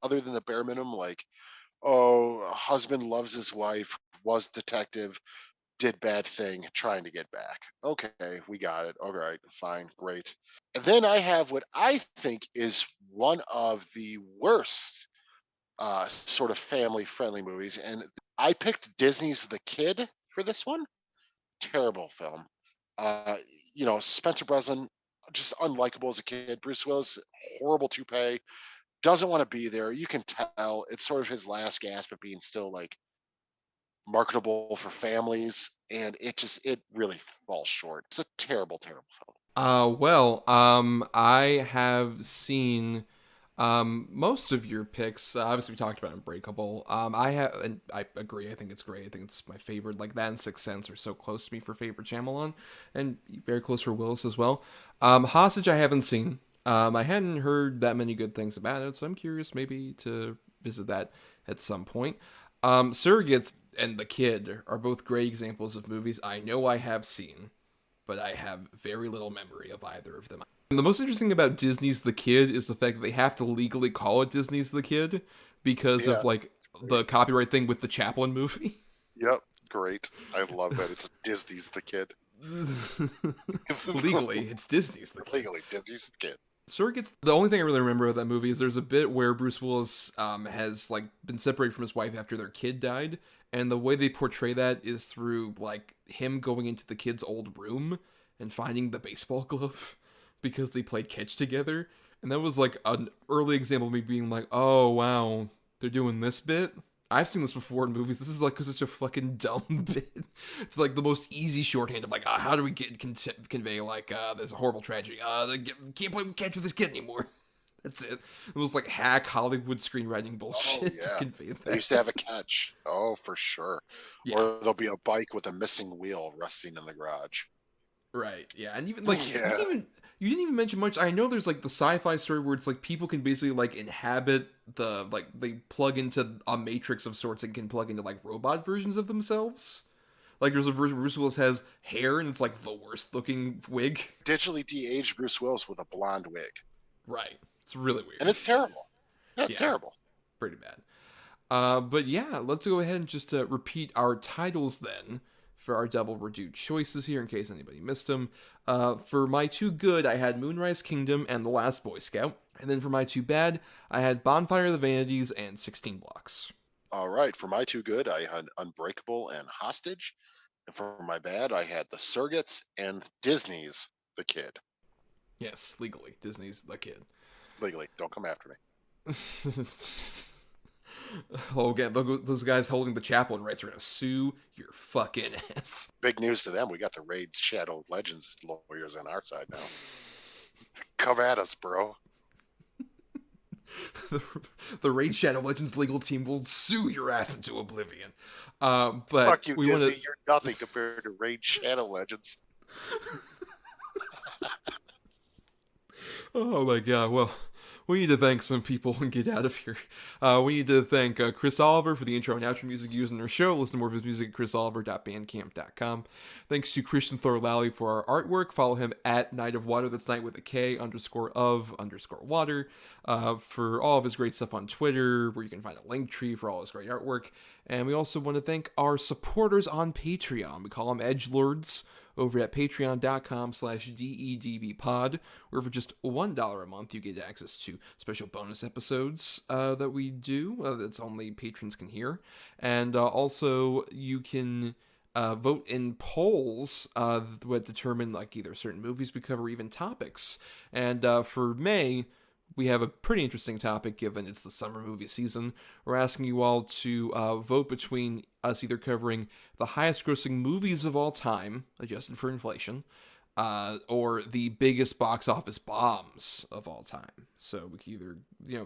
other than the bare minimum, like, oh, a husband loves his wife, was detective, did bad thing, trying to get back. Okay, we got it. All right, fine, great. And then I have what I think is one of the worst sort of family friendly movies. And I picked Disney's The Kid for this one. Terrible film. Spencer Breslin, just unlikable as a kid. Bruce Willis, horrible toupee, doesn't want to be there. You can tell it's sort of his last gasp at being still like marketable for families. And it really falls short. It's a terrible, terrible film. I have seen most of your picks. Obviously, we talked about Unbreakable. And I agree. I think it's great. I think it's my favorite. Like that and Sixth Sense are so close to me for favorite Shyamalan, and very close for Willis as well. Hostage, I haven't seen. I hadn't heard that many good things about it, so I'm curious maybe to visit that at some point. Surrogates and The Kid are both great examples of movies I know I have seen, but I have very little memory of either of them. And the most interesting about Disney's The Kid is the fact that they have to legally call it Disney's The Kid because of like the copyright thing with the Chaplin movie. Yep, great. I love that. It's Disney's The Kid. Legally, it's Disney's The Kid. Legally, Disney's The Kid. Surrogates, the only thing I really remember of that movie is there's a bit where Bruce Willis has like been separated from his wife after their kid died, and the way they portray that is through like him going into the kid's old room and finding the baseball glove because they played catch together. And that was like an early example of me being like, oh wow, they're doing this bit. I've seen this before in movies. This is like such a fucking dumb bit. It's like the most easy shorthand of like, how do we convey like there's a horrible tragedy. They can't play catch with this kid anymore. That's it. It was like hack Hollywood screenwriting bullshit to convey that. They used to have a catch. Oh, for sure. Yeah. Or there'll be a bike with a missing wheel rusting in the garage. Right. Yeah. And even like you didn't even mention much. I know there's like the sci-fi story where it's like people can basically like inhabit the they plug into a matrix of sorts and can plug into like robot versions of themselves. Like there's a version where Bruce Willis has hair and it's like the worst looking wig. Digitally de-aged Bruce Willis with a blonde wig. Right. It's really weird. And it's terrible. That's terrible. Pretty bad. But yeah, let's go ahead and just repeat our titles then for our double redo choices here in case anybody missed them. For my two good, I had Moonrise Kingdom and The Last Boy Scout. And then for my two bad, I had Bonfire of the Vanities and 16 Blocks. All right. For my two good, I had Unbreakable and Hostage. And for my bad, I had The Surrogates and Disney's The Kid. Yes, legally. Disney's The Kid. Legally. Don't come after me. Oh, again, those guys holding the chaplain rights are going to sue your fucking ass. Big news to them. We got the Raid Shadow Legends lawyers on our side now. Come at us, bro. The Raid Shadow Legends legal team will sue your ass into oblivion. But fuck you, we Disney. wanna... You're nothing compared to Raid Shadow Legends. Oh my god, well, we need to thank some people and get out of here. We need to thank Chris Oliver for the intro and outro music used in our show. Listen to more of his music at chrisoliver.bandcamp.com. Thanks to Christian Thorlally for our artwork. Follow him at Night of Water, that's night with a K, _of_water, for all of his great stuff on Twitter, where you can find a link tree for all his great artwork. And we also want to thank our supporters on Patreon. We call them edgelords. Over at patreon.com/DEDBpod, where for just $1 a month, you get access to special bonus episodes that we do, that's only patrons can hear. And also, you can vote in polls that determine like either certain movies we cover or even topics. And for May, we have a pretty interesting topic given it's the summer movie season. We're asking you all to vote between us either covering the highest grossing movies of all time, adjusted for inflation, or the biggest box office bombs of all time. So we can either,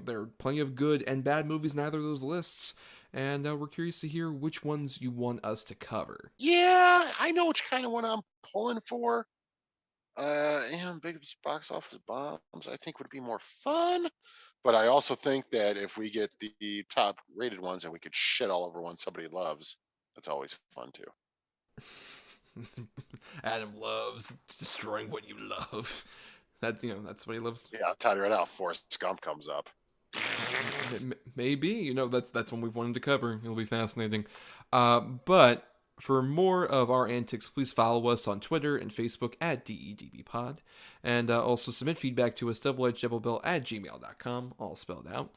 there are plenty of good and bad movies in either of those lists, and we're curious to hear which ones you want us to cover. Yeah, I know which kind of one I'm pulling for. And big box office bombs, I think would be more fun. But I also think that if we get the top rated ones and we could shit all over one somebody loves, that's always fun too. Adam loves destroying what you love. That's what he loves. Yeah, I'll tell you right now, Forrest Gump comes up. Maybe, that's one we've wanted to cover. It'll be fascinating. But for more of our antics, please follow us on Twitter and Facebook at DEDBpod. And also submit feedback to us, doubleedgedoublebill@gmail.com, all spelled out.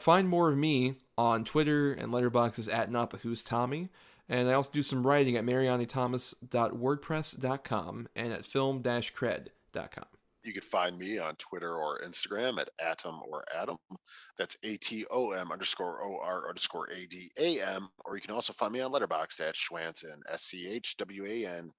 Find more of me on Twitter and letterboxes at NotTheWho'sTommy. And I also do some writing at marianithomas.wordpress.com and at film-cred.com. You can find me on Twitter or Instagram at Atom or Adam. That's ATOM_OR_ADAM. Or you can also find me on Letterboxd at Schwanson, SCHWANDTSON.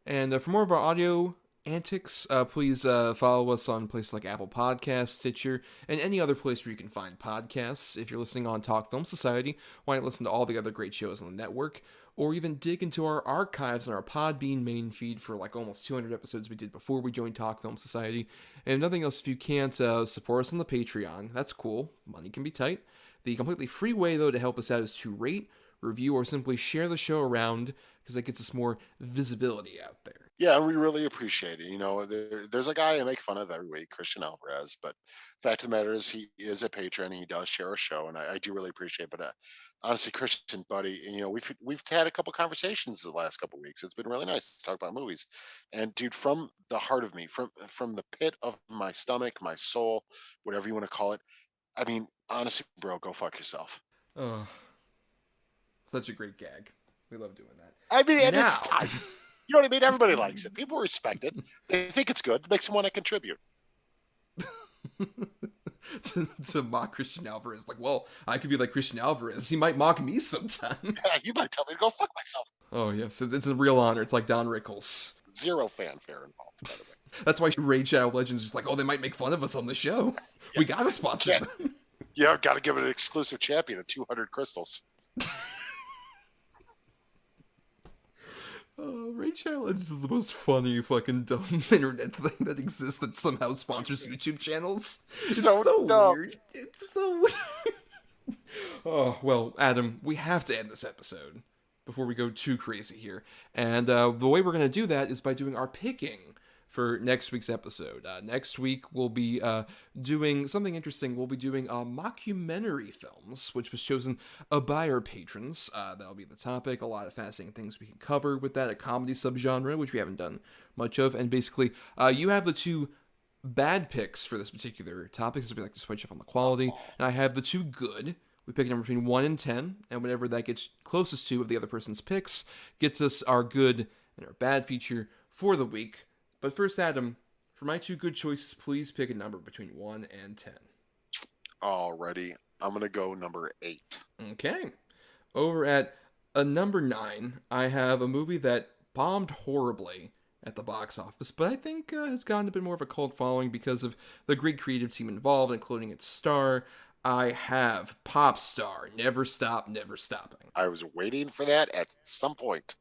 And for more of our audio antics, please follow us on places like Apple Podcasts, Stitcher, and any other place where you can find podcasts. If you're listening on Talk Film Society, why not listen to all the other great shows on the network? Or even dig into our archives on our Podbean main feed for like almost 200 episodes we did before we joined Talk Film Society. And if nothing else, if you can't support us on the Patreon, that's cool. Money can be tight. The completely free way, though, to help us out is to rate, review, or simply share the show around, because that gets us more visibility out there. Yeah, we really appreciate it. There's a guy I make fun of every week, Christian Alvarez, but fact of the matter is he is a patron and he does share a show, and I do really appreciate it. But honestly, Christian, buddy, we've had a couple conversations the last couple weeks. It's been really nice to talk about movies. And dude, from the heart of me, from the pit of my stomach, my soul, whatever you want to call it, I mean, honestly, bro, go fuck yourself. Oh, such a great gag. We love doing that. I mean, and it's time. You know what I mean? Everybody likes it. People respect it. They think it's good. It makes them want to contribute. to mock Christian Alvarez. Like, well, I could be like Christian Alvarez. He might mock me sometime. Yeah, you might tell me to go fuck myself. Oh, yes. It's a real honor. It's like Don Rickles. Zero fanfare involved, by the way. That's why Raid Shadow Legends is like, oh, they might make fun of us on the show. Yeah. We gotta sponsor them. Yeah, gotta give it an exclusive champion of 200 crystals. Raid Shadow Legends is the most funny fucking dumb internet thing that exists that somehow sponsors YouTube channels. It's so weird. It's so weird. Oh, well, Adam, we have to end this episode before we go too crazy here. And the way we're going to do that is by doing our picking for next week's episode. Next week, we'll be doing something interesting. We'll be doing mockumentary films, which was chosen by our patrons. That'll be the topic. A lot of fascinating things we can cover with that. A comedy subgenre, which we haven't done much of. And basically, you have the two bad picks for this particular topic, since we like to switch up on the quality. And I have the two good. We pick a number between 1 and 10, and whatever that gets closest to of the other person's picks gets us our good and our bad feature for the week. But first, Adam, for my two good choices, please pick a number between 1 and 10. Alrighty. I'm going to go number 8. Okay. Over at number 9, I have a movie that bombed horribly at the box office, but I think has gotten a bit more of a cult following because of the great creative team involved, including its star. I have Pop Star, Never Stop, Never Stopping. I was waiting for that at some point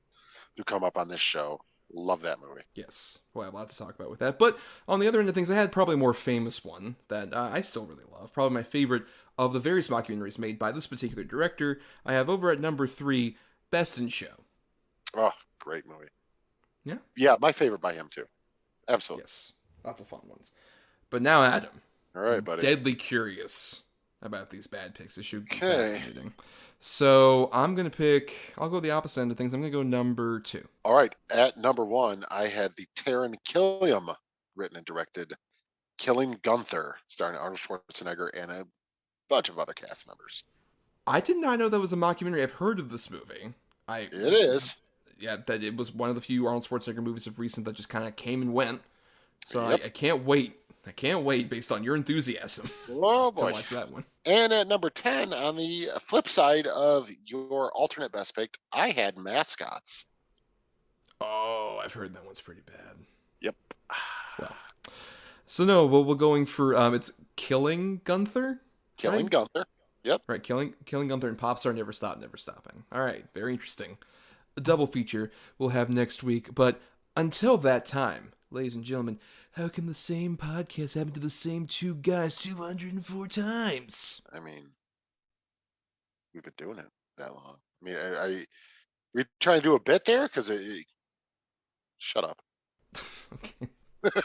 to come up on this show. Love that movie. Yes, we'll have a lot to talk about with that. But on the other end of things, I had probably a more famous one that I still really love. Probably my favorite of the various mockumentaries made by this particular director. I have over at number 3, Best in Show. Oh, great movie. Yeah? Yeah, my favorite by him too. Absolutely. Yes, lots of fun ones. But now, Adam. All right, buddy. Deadly curious about these bad picks. This should be fascinating. So I'll go the opposite end of things. I'm going to go number 2. All right. At number 1, I had the Taron Killam written and directed Killing Gunther, starring Arnold Schwarzenegger and a bunch of other cast members. I did not know that was a mockumentary. I've heard of this movie. It is. Yeah, that it was one of the few Arnold Schwarzenegger movies of recent that just kind of came and went. So Yep. I can't wait. I can't wait, based on your enthusiasm, Oh, boy. to watch that one. And at number 10, on the flip side of your alternate best pick, I had Mascots. Oh, I've heard that one's pretty bad. Yep. Well, so no, well, we're going for it's Killing Gunther. Killing right? Gunther. Yep. Right, Killing Gunther and Popstar Never Stop, Never Stopping. All right, very interesting. A double feature we'll have next week, but until that time, ladies and gentlemen, how can the same podcast happen to the same two guys 204 times? I mean, we've been doing it that long. I mean, we trying to do a bit there? Because shut up. Okay.